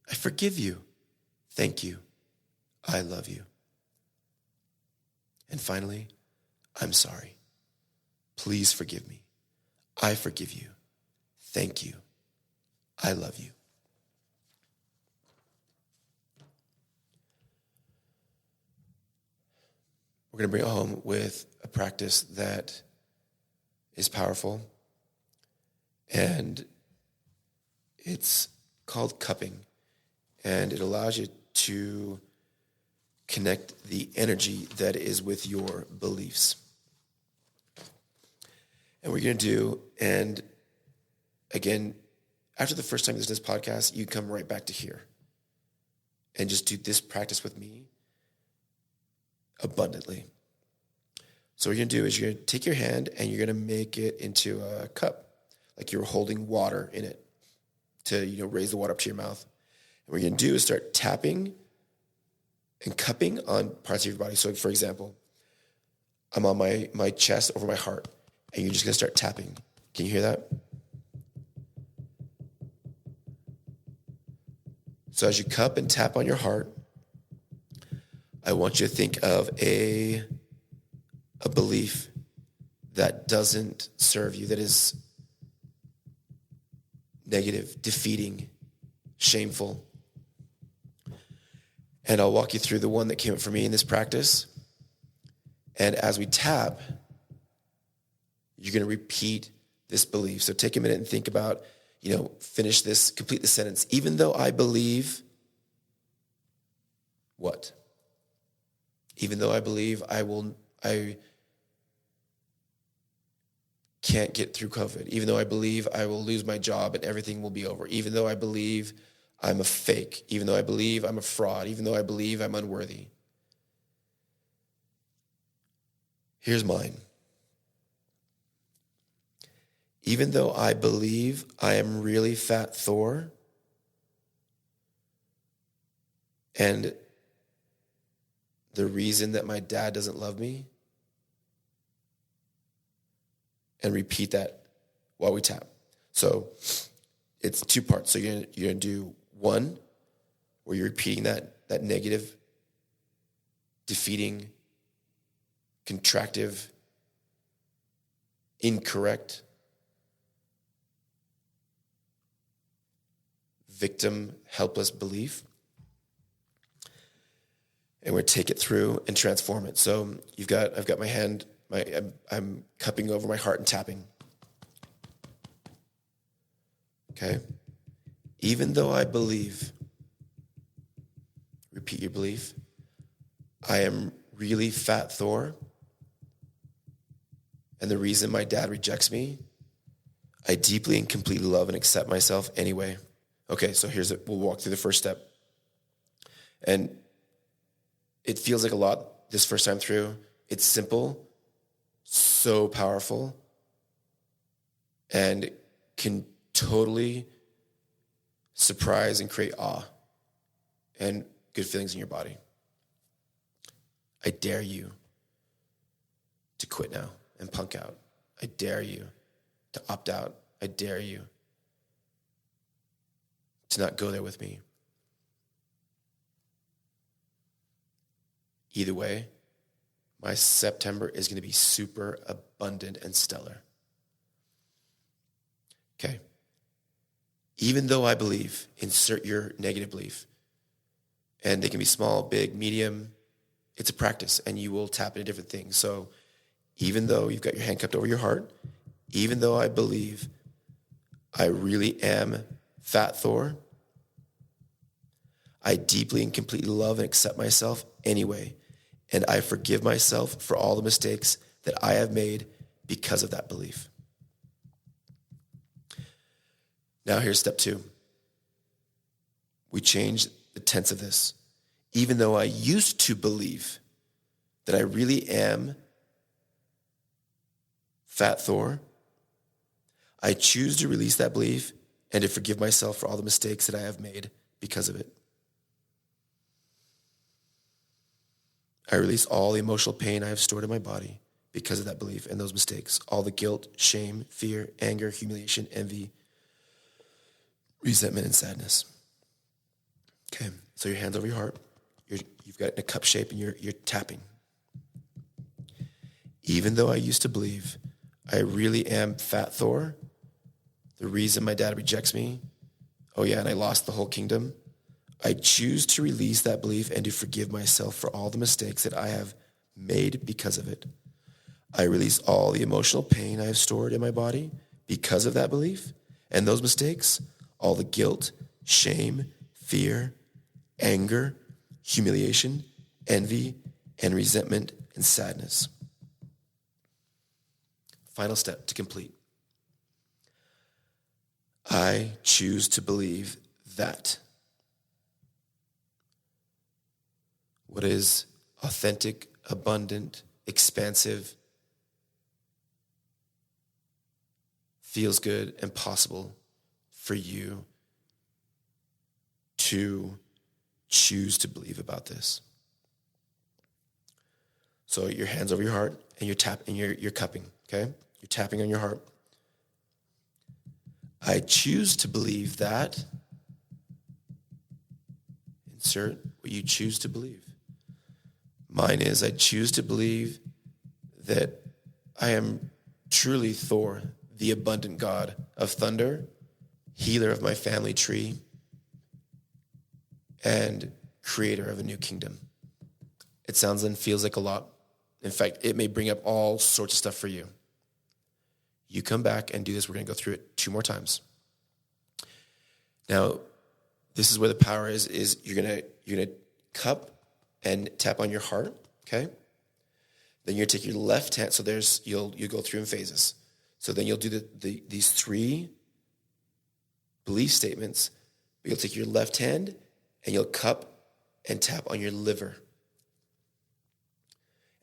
I forgive you. Thank you. I love you. And finally, I'm sorry. Please forgive me. I forgive you. Thank you. I love you. We're going to bring it home with a practice that is powerful, and it's called cupping, and it allows you to connect the energy that is with your beliefs. And what you're going to do, and again, after the first time you listen to this podcast, you come right back to here and just do this practice with me abundantly. So what you're going to do is you're going to take your hand and you're going to make it into a cup, like you're holding water in it to, raise the water up to your mouth. And what you're going to do is start tapping and cupping on parts of your body. So for example, I'm on my chest over my heart, and you're just going to start tapping. Can you hear that? So as you cup and tap on your heart, I want you to think of a belief that doesn't serve you, that is negative, defeating, shameful. And I'll walk you through the one that came up for me in this practice. And as we tap, you're going to repeat this belief. So take a minute and think about, finish this, complete the sentence. Even though I believe what? Even though I believe I can't get through COVID. Even though I believe I will lose my job and everything will be over. Even though I believe I'm a fake. Even though I believe I'm a fraud. Even though I believe I'm unworthy. Here's mine. Even though I believe I am really fat Thor, and the reason that my dad doesn't love me, and repeat that while we tap. So it's two parts. So you're gonna do one, where you're repeating that negative, defeating, contractive, incorrect, victim, helpless belief. And we're take it through and transform it. So I've got my hand, I'm cupping over my heart and tapping. Okay? Even though I believe, repeat your belief, I am really fat Thor, and the reason my dad rejects me, I deeply and completely love and accept myself anyway. Okay, so we'll walk through the first step. And it feels like a lot this first time through. It's simple, so powerful, and can totally surprise and create awe and good feelings in your body. I dare you to quit now and punk out. I dare you to opt out. I dare you to not go there with me. Either way, my September is going to be super abundant and stellar. Okay. Even though I believe, insert your negative belief. And they can be small, big, medium. It's a practice, and you will tap into different things. So even though you've got your hand cupped over your heart, even though I believe I really am fat Thor, I deeply and completely love and accept myself anyway. And I forgive myself for all the mistakes that I have made because of that belief. Now here's step 2. We change the tense of this. Even though I used to believe that I really am fat Thor, I choose to release that belief and to forgive myself for all the mistakes that I have made because of it. I release all the emotional pain I have stored in my body because of that belief and those mistakes. All the guilt, shame, fear, anger, humiliation, envy, resentment, and sadness. Okay, so your hands over your heart. You've got it in a cup shape and you're tapping. Even though I used to believe I really am fat Thor, the reason my dad rejects me, and I lost the whole kingdom, I choose to release that belief and to forgive myself for all the mistakes that I have made because of it. I release all the emotional pain I have stored in my body because of that belief and those mistakes, all the guilt, shame, fear, anger, humiliation, envy, and resentment and sadness. Final step to complete. I choose to believe that what is authentic, abundant, expansive, feels good and possible for you to choose to believe about this. So your hands over your heart and you're cupping, okay? You're tapping on your heart. I choose to believe that. Insert what you choose to believe. Mine is, I choose to believe that I am truly Thor, the abundant God of thunder, healer of my family tree, and creator of a new kingdom. It sounds and feels like a lot. In fact, it may bring up all sorts of stuff for you. You come back and do this. We're going to go through it 2 more times. Now, this is where the power is you're going to cup and tap on your heart, okay? Then you're going to take your left hand. So you'll go through in phases. So then you'll do these 3 belief statements. You'll take your left hand and you'll cup and tap on your liver.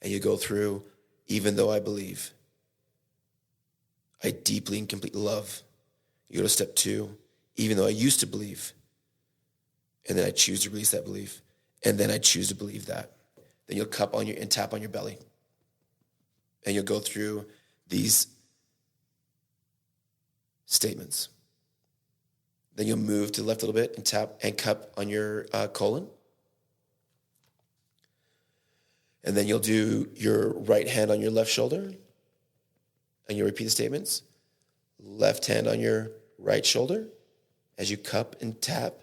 And you go through, even though I believe, I deeply and completely love. You go to step 2, even though I used to believe. And then I choose to release that belief. And then I choose to believe that. Then you'll cup on and tap on your belly. And you'll go through these statements. Then you'll move to the left a little bit and tap and cup on your colon. And then you'll do your right hand on your left shoulder. And you'll repeat the statements. Left hand on your right shoulder. As you cup and tap,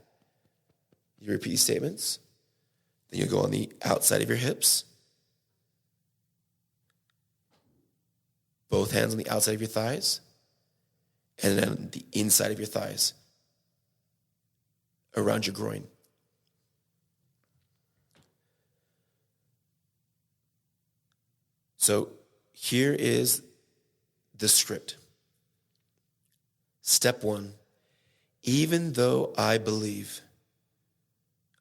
you repeat these statements. Then you'll go on the outside of your hips. Both hands on the outside of your thighs. And then the inside of your thighs. Around your groin. So here is the script. Step 1, even though I believe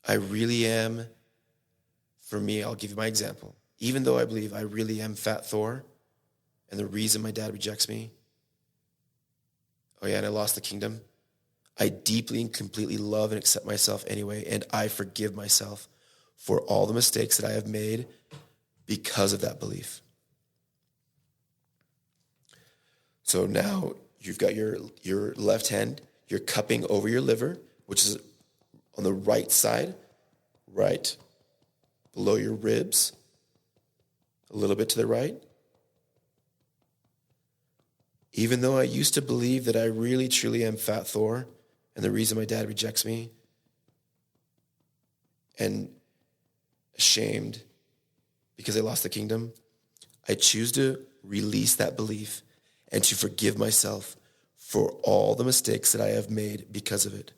I really am, for me, I'll give you my example. Even though I believe I really am Fat Thor, and the reason my dad rejects me, and I lost the kingdom, I deeply and completely love and accept myself anyway, and I forgive myself for all the mistakes that I have made because of that belief. So now you've got your left hand, you're cupping over your liver, which is on the right side, right below your ribs, a little bit to the right. Even though I used to believe that I really, truly am Fat Thor, and the reason my dad rejects me, and ashamed because I lost the kingdom, I choose to release that belief and to forgive myself for all the mistakes that I have made because of it.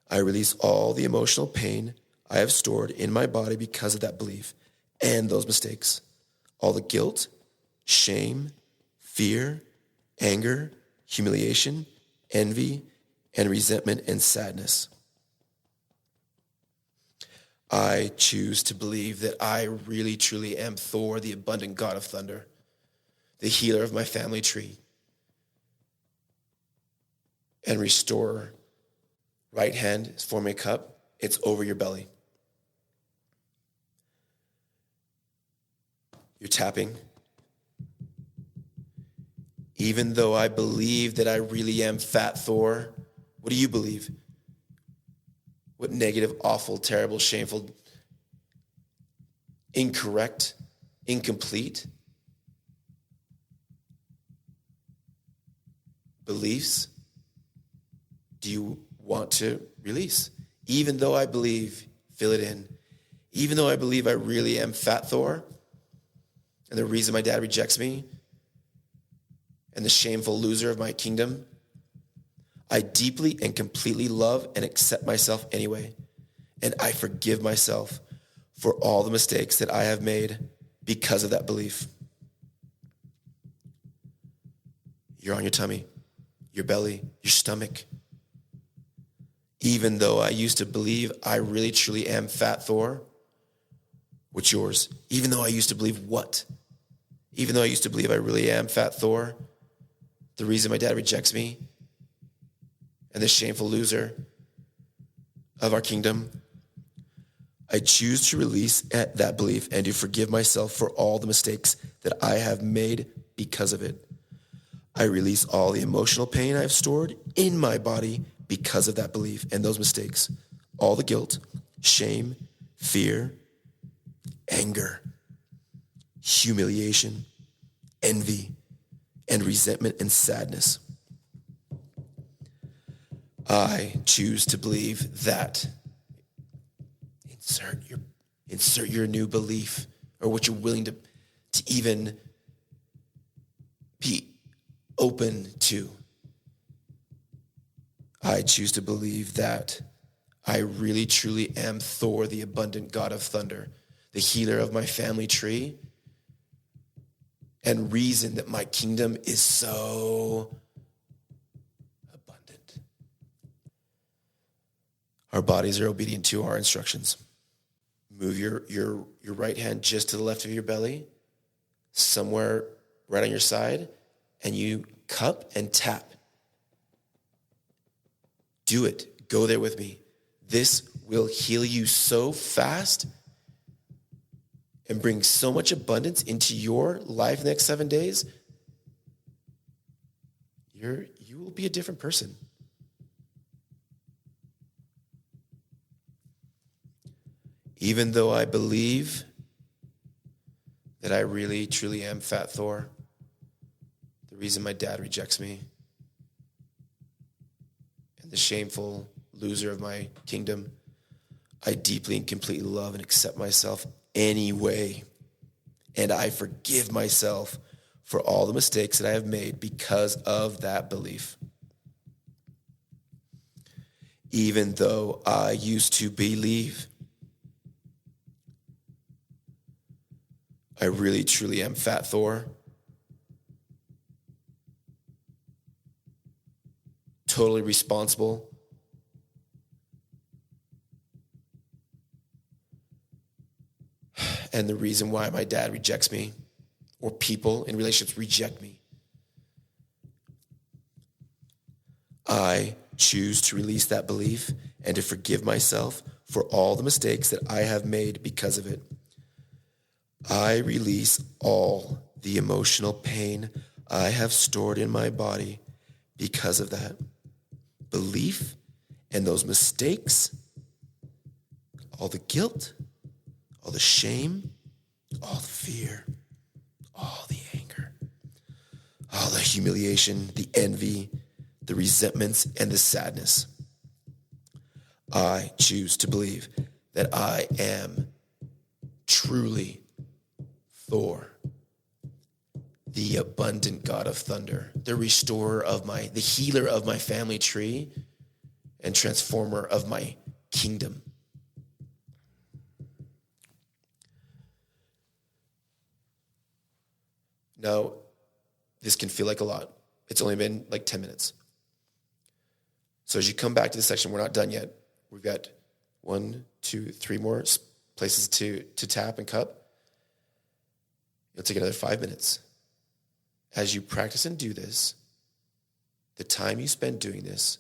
I release all the emotional pain I have stored in my body because of that belief and those mistakes. All the guilt, shame, fear, anger, humiliation, envy, and resentment and sadness. I choose to believe that I really, truly am Thor, the abundant God of thunder, the healer of my family tree, and restorer. Right hand is forming a cup. It's over your belly. You're tapping. Even though I believe that I really am Fat Thor, what do you believe? What negative, awful, terrible, shameful, incorrect, incomplete beliefs do you want to release? Even though I believe, fill it in. Even though I believe I really am Fat Thor, and the reason my dad rejects me, and the shameful loser of my kingdom, I deeply and completely love and accept myself anyway. And I forgive myself for all the mistakes that I have made because of that belief. You're on your tummy, your belly, your stomach. Even though I used to believe I really truly am Fat Thor, what's yours? Even though I used to believe what? Even though I used to believe I really am Fat Thor, the reason my dad rejects me, and the shameful loser of our kingdom, I choose to release that belief and to forgive myself for all the mistakes that I have made because of it. I release all the emotional pain I've stored in my body because of that belief and those mistakes. All the guilt, shame, fear, anger, humiliation, envy, and resentment and sadness. I choose to believe that insert your new belief or what you're willing to even be open to. I choose to believe that I really, truly am Thor, the abundant God of thunder, the healer of my family tree, and reason that my kingdom is so abundant. Our bodies are obedient to our instructions. Move your right hand just to the left of your belly, somewhere right on your side, and you cup and tap. Do it. Go there with me. This will heal you so fast and bring so much abundance into your life the next 7 days. You will be a different person. Even though I believe that I really, truly am Fat Thor, the reason my dad rejects me, and the shameful loser of my kingdom, I deeply and completely love and accept myself anyway. And I forgive myself for all the mistakes that I have made because of that belief. Even though I used to believe I really, truly am Fat Thor, totally responsible, and the reason why my dad rejects me, or people in relationships reject me. I choose to release that belief and to forgive myself for all the mistakes that I have made because of it. I release all the emotional pain I have stored in my body because of that belief and those mistakes, all the guilt, all the shame, all the fear, all the anger, all the humiliation, the envy, the resentments, and the sadness. I choose to believe that I am truly Thor, the abundant God of thunder, the restorer of the healer of my family tree, and transformer of my kingdom. Now, this can feel like a lot. It's only been like 10 minutes. So as you come back to this section, we're not done yet. We've got 1, 2, 3 more places to tap and cup. You'll take another 5 minutes. As you practice and do this, the time you spend doing this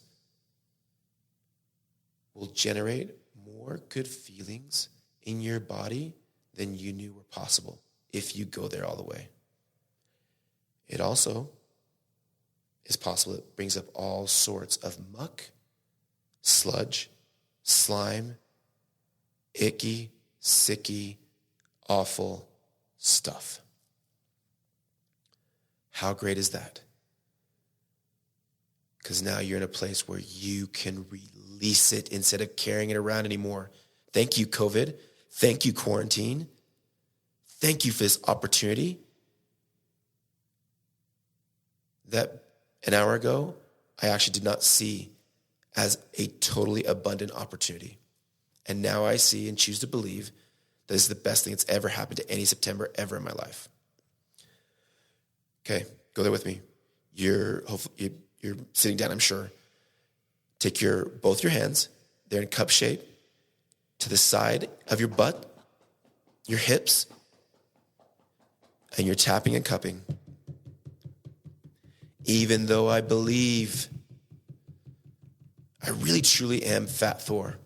will generate more good feelings in your body than you knew were possible if you go there all the way. It also is possible it brings up all sorts of muck, sludge, slime, icky, sicky, awful stuff. How great is that? Because now you're in a place where you can release it instead of carrying it around anymore. Thank you, COVID. Thank you, quarantine. Thank you for this opportunity that an hour ago I actually did not see as a totally abundant opportunity. And now I see and choose to believe that this is the best thing that's ever happened to any September ever in my life. Okay, go there with me. You're sitting down, I'm sure. Take both your hands, they're in cup shape, to the side of your butt, your hips, and you're tapping and cupping. Even though I believe I really truly am Fat Thor,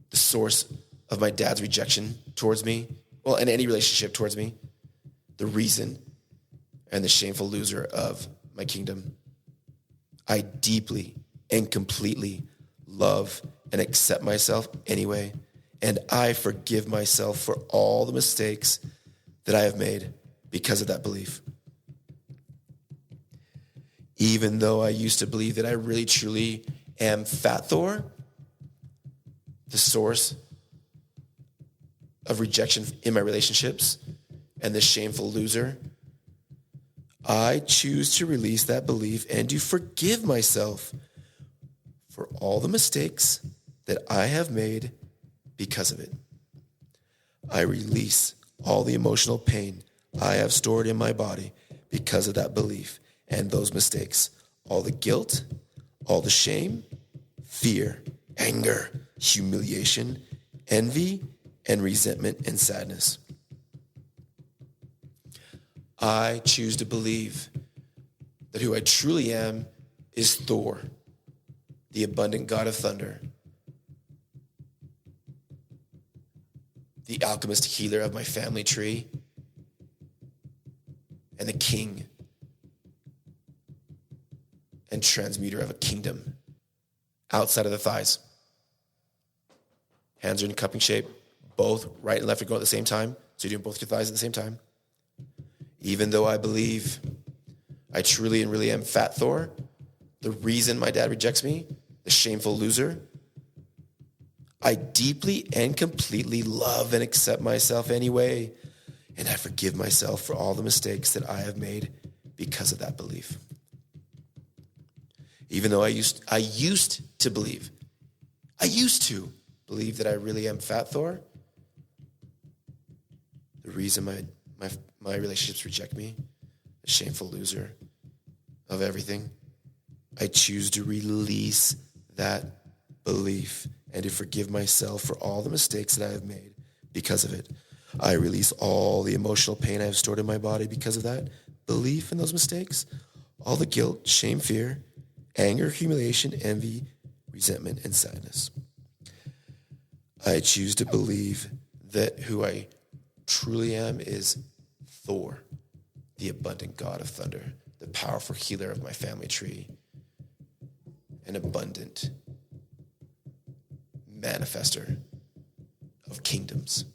the source of my dad's rejection towards me, well, in any relationship towards me, the reason and the shameful loser of my kingdom. I deeply and completely love and accept myself anyway, and I forgive myself for all the mistakes that I have made because of that belief. Even though I used to believe that I really truly am Fat Thor, the source of rejection in my relationships and the shameful loser, I choose to release that belief and to forgive myself for all the mistakes that I have made because of it. I release all the emotional pain I have stored in my body because of that belief and those mistakes. All the guilt, all the shame, fear, anger, humiliation, envy, and resentment and sadness. I choose to believe that who I truly am is Thor, the abundant God of thunder, the alchemist healer of my family tree, and the king and transmuter of a kingdom outside of the thighs. Hands are in cupping shape. Both right and left are going at the same time. So you're doing both your thighs at the same time. Even though I believe I truly and really am Fat Thor, the reason my dad rejects me, the shameful loser, I deeply and completely love and accept myself anyway. And I forgive myself for all the mistakes that I have made because of that belief. Even though I used to believe that I really am Fat Thor, the reason my relationships reject me, a shameful loser of everything, I choose to release that belief and to forgive myself for all the mistakes that I have made because of it. I release all the emotional pain I have stored in my body because of that belief and those mistakes, all the guilt, shame, fear, anger, humiliation, envy, resentment, and sadness. I choose to believe that who I truly am is Thor, the abundant God of thunder, the powerful healer of my family tree, an abundant manifester of kingdoms.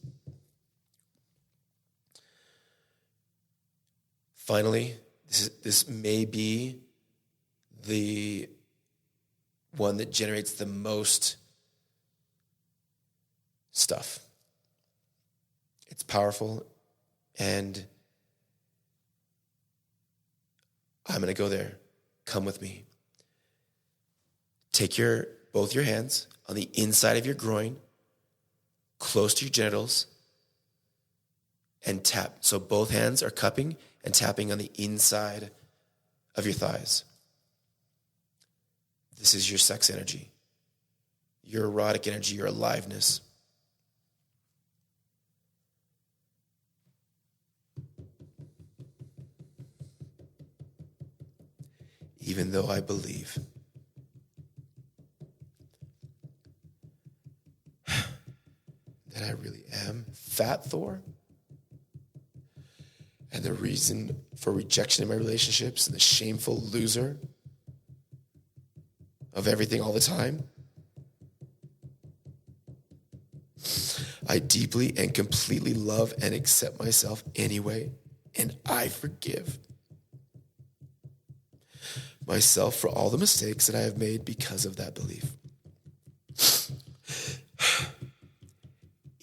Finally, this may be the one that generates the most stuff. It's powerful, and I'm going to go there. Come with me. Take both your hands on the inside of your groin, close to your genitals, and tap. So both hands are cupping and tapping on the inside of your thighs. This is your sex energy, your erotic energy, your aliveness. Even though I believe that I really am Fat Thor, and the reason for rejection in my relationships and the shameful loser of everything all the time, I deeply and completely love and accept myself anyway, and I forgive myself for all the mistakes that I have made because of that belief.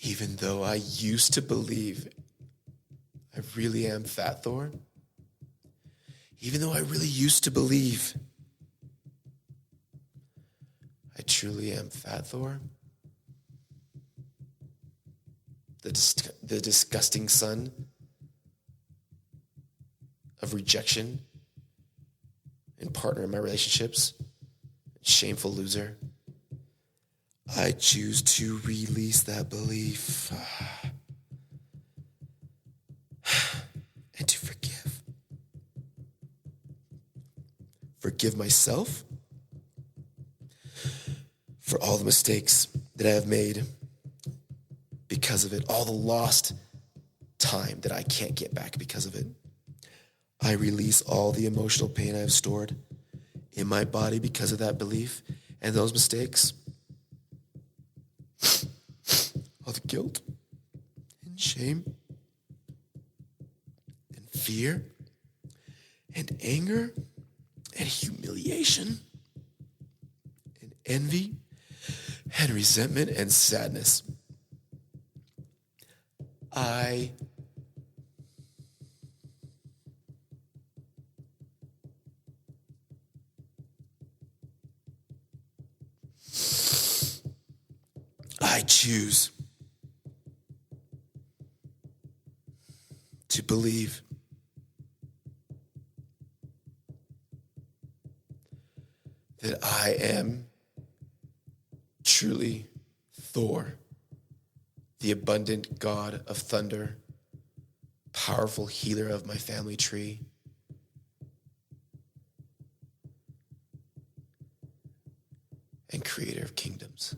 Even though I used to believe I really am Fat Thor, even though I really used to believe I truly am Fat Thor, the disgusting son of rejection and partner in my relationships, shameful loser, I choose to release that belief and to forgive. Forgive myself for all the mistakes that I have made because of it, all the lost time that I can't get back because of it. I release all the emotional pain I have stored in my body because of that belief and those mistakes. All the guilt and shame and fear and anger and humiliation and envy and resentment and sadness. I choose to believe that I am truly Thor, the abundant God of thunder, powerful healer of my family tree, and creator of kingdoms.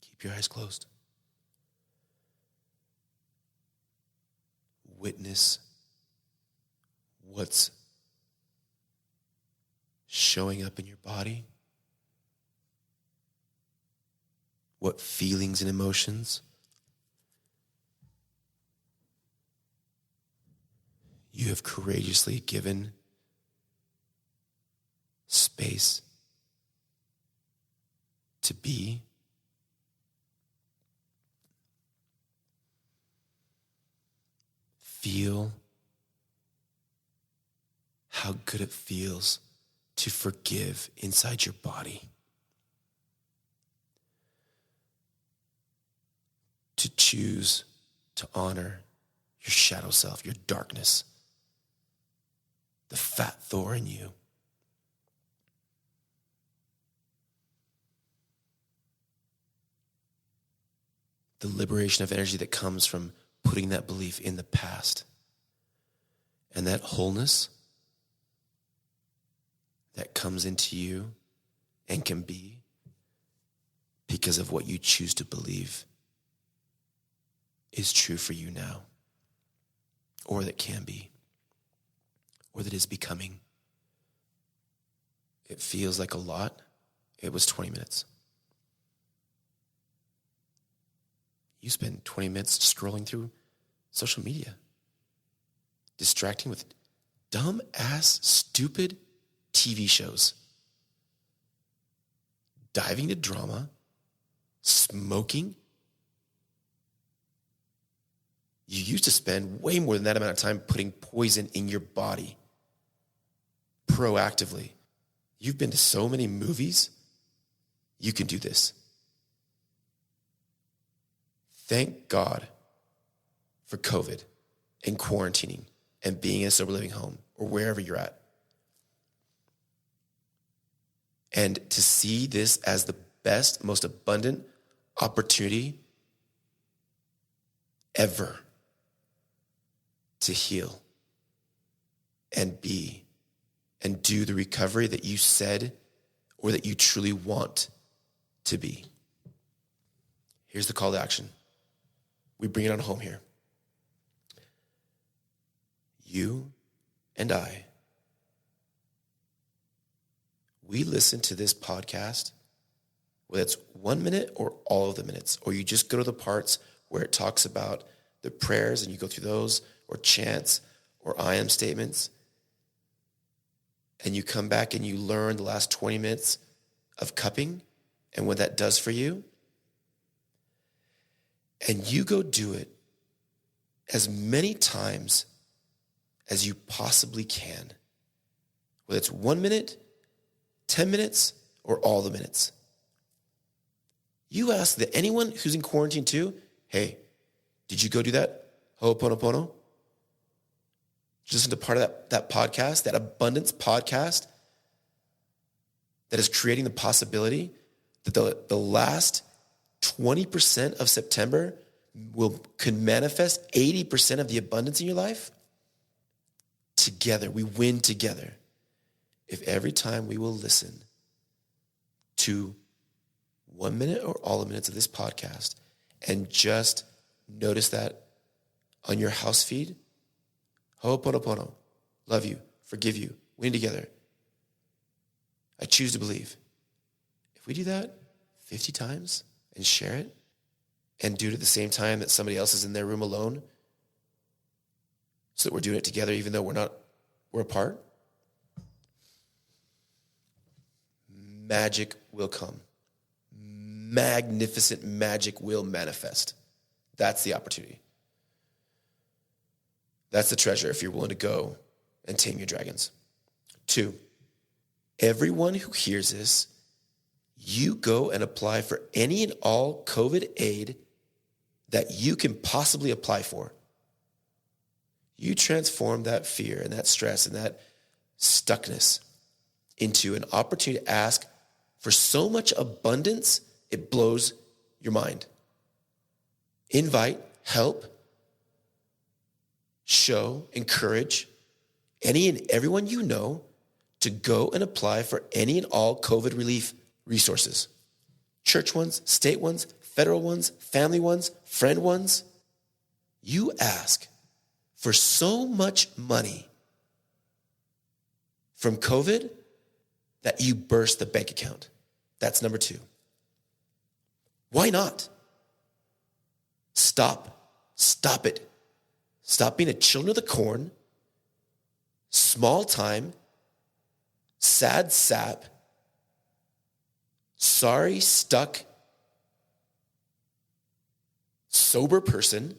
Keep your eyes closed. Witness what's showing up in your body, what feelings and emotions you have courageously given space to be. Feel how good it feels to forgive inside your body. To choose to honor your shadow self, your darkness, the fat Thor in you. The liberation of energy that comes from putting that belief in the past. And that wholeness that comes into you and can be because of what you choose to believe is true for you now, or that can be, or that is becoming. It feels like a lot. It was 20 minutes. You spend 20 minutes scrolling through social media, distracting with dumb-ass, stupid TV shows, diving into drama, smoking. You used to spend way more than that amount of time putting poison in your body proactively. You've been to so many movies. You can do this. Thank God for COVID and quarantining and being in a sober living home or wherever you're at. And to see this as the best, most abundant opportunity ever to heal and be and do the recovery that you said or that you truly want to be. Here's the call to action. We bring it on home here. You and I, we listen to this podcast, whether it's 1 minute or all of the minutes, or you just go to the parts where it talks about the prayers and you go through those, or chants, or I am statements, and you come back and you learn the last 20 minutes of cupping and what that does for you, and you go do it as many times as you possibly can, whether it's 1 minute, 10 minutes, or all the minutes. You ask that anyone who's in quarantine too, hey, did you go do that? Ho'oponopono? Just listen to part of that podcast, that abundance podcast that is creating the possibility that the last 20% of September could manifest 80% of the abundance in your life. Together, we win together. If every time we will listen to 1 minute or all the minutes of this podcast and just notice that on your house feed, Ho'oponopono, love you, forgive you, win together. I choose to believe. If we do that 50 times and share it, and do it at the same time that somebody else is in their room alone, so that we're doing it together even though we're apart, magic will come. Magnificent magic will manifest. That's the opportunity. That's the treasure if you're willing to go and tame your dragons. 2, everyone who hears this, you go and apply for any and all COVID aid that you can possibly apply for. You transform that fear and that stress and that stuckness into an opportunity to ask for so much abundance, it blows your mind. Invite, help, show, encourage any and everyone you know to go and apply for any and all COVID relief resources. Church ones, state ones, federal ones, family ones, friend ones. You ask for so much money from COVID that you burst the bank account. That's number 2. Why not? Stop it. Stop being a children of the corn, small time, sad sap, sorry, stuck, sober person,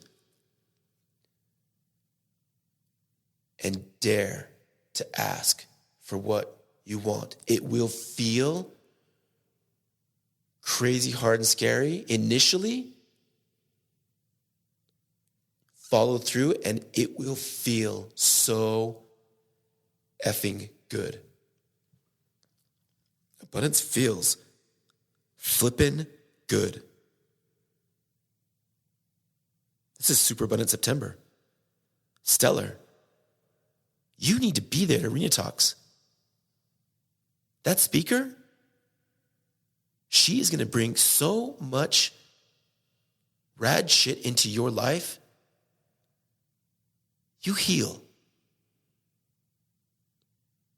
and dare to ask for what you want. It will feel crazy, hard, and scary initially. Follow through, and it will feel so effing good. Abundance feels flippin' good. This is Super Abundant September. Stellar. You need to be there at Arena Talks. That speaker, she is going to bring so much rad shit into your life. You heal.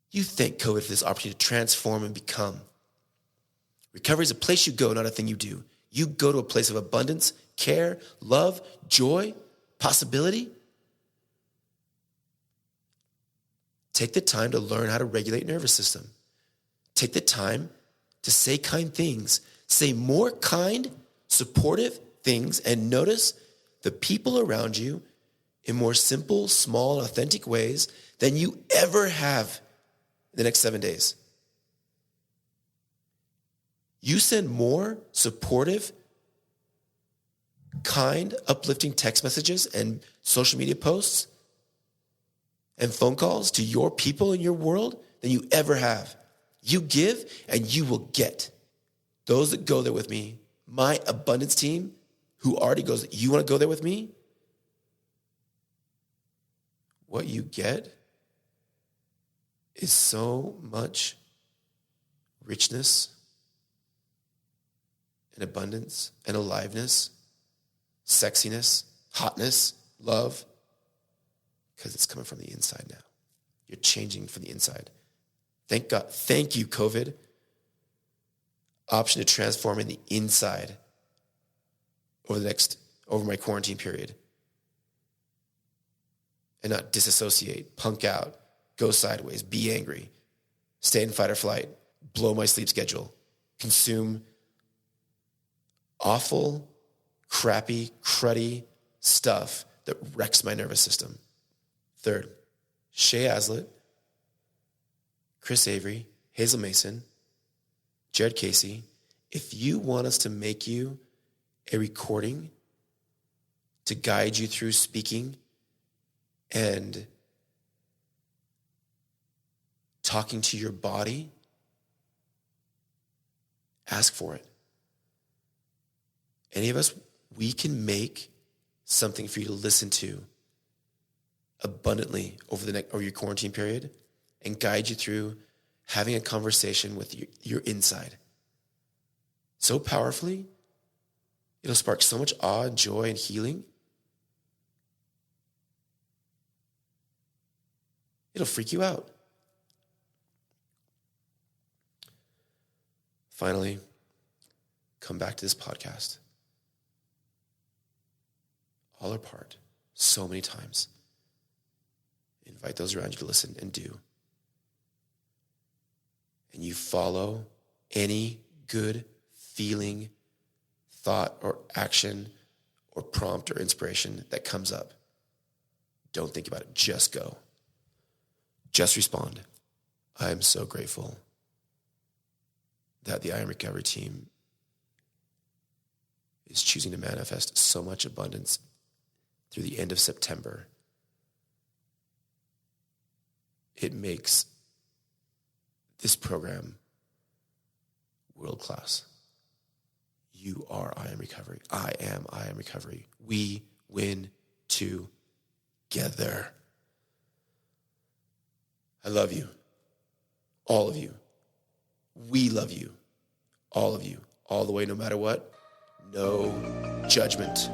You thank COVID for this opportunity to transform and become. Recovery is a place you go, not a thing you do. You go to a place of abundance, care, love, joy, possibility. Take the time to learn how to regulate nervous system. Take the time to say kind things. Say more kind, supportive things, and notice the people around you in more simple, small, and authentic ways than you ever have in the next 7 days. You send more supportive, kind, uplifting text messages and social media posts and phone calls to your people in your world than you ever have. You give and you will get. Those that go there with me, my abundance team, who already goes, you want to go there with me? What you get is so much richness and abundance and aliveness, sexiness, hotness, love, because it's coming from the inside now. You're changing from the inside. Thank God. Thank you, COVID. Option to transform in the inside over my quarantine period. And not disassociate, punk out, go sideways, be angry, stay in fight or flight, blow my sleep schedule, consume awful, crappy, cruddy stuff that wrecks my nervous system. 3rd, Shay Aslett, Chris Avery, Hazel Mason, Jared Casey, if you want us to make you a recording to guide you through speaking and talking to your body, ask for it. Any of us, we can make something for you to listen to abundantly over your quarantine period and guide you through having a conversation with your inside. So powerfully, it'll spark so much awe and joy and healing. It'll freak you out. Finally, come back to this podcast. all our part so many times. Invite those around you to listen and do. And you follow any good feeling, thought, or action, or prompt or inspiration that comes up. Don't think about it. Just go. Just respond. I am so grateful that the I Am Recovery team is choosing to manifest so much abundance through the end of September. It makes this program world-class. You are I Am Recovery. I am Recovery. We win together. I love you. All of you. We love you. All of you. All the way, no matter what. No judgment.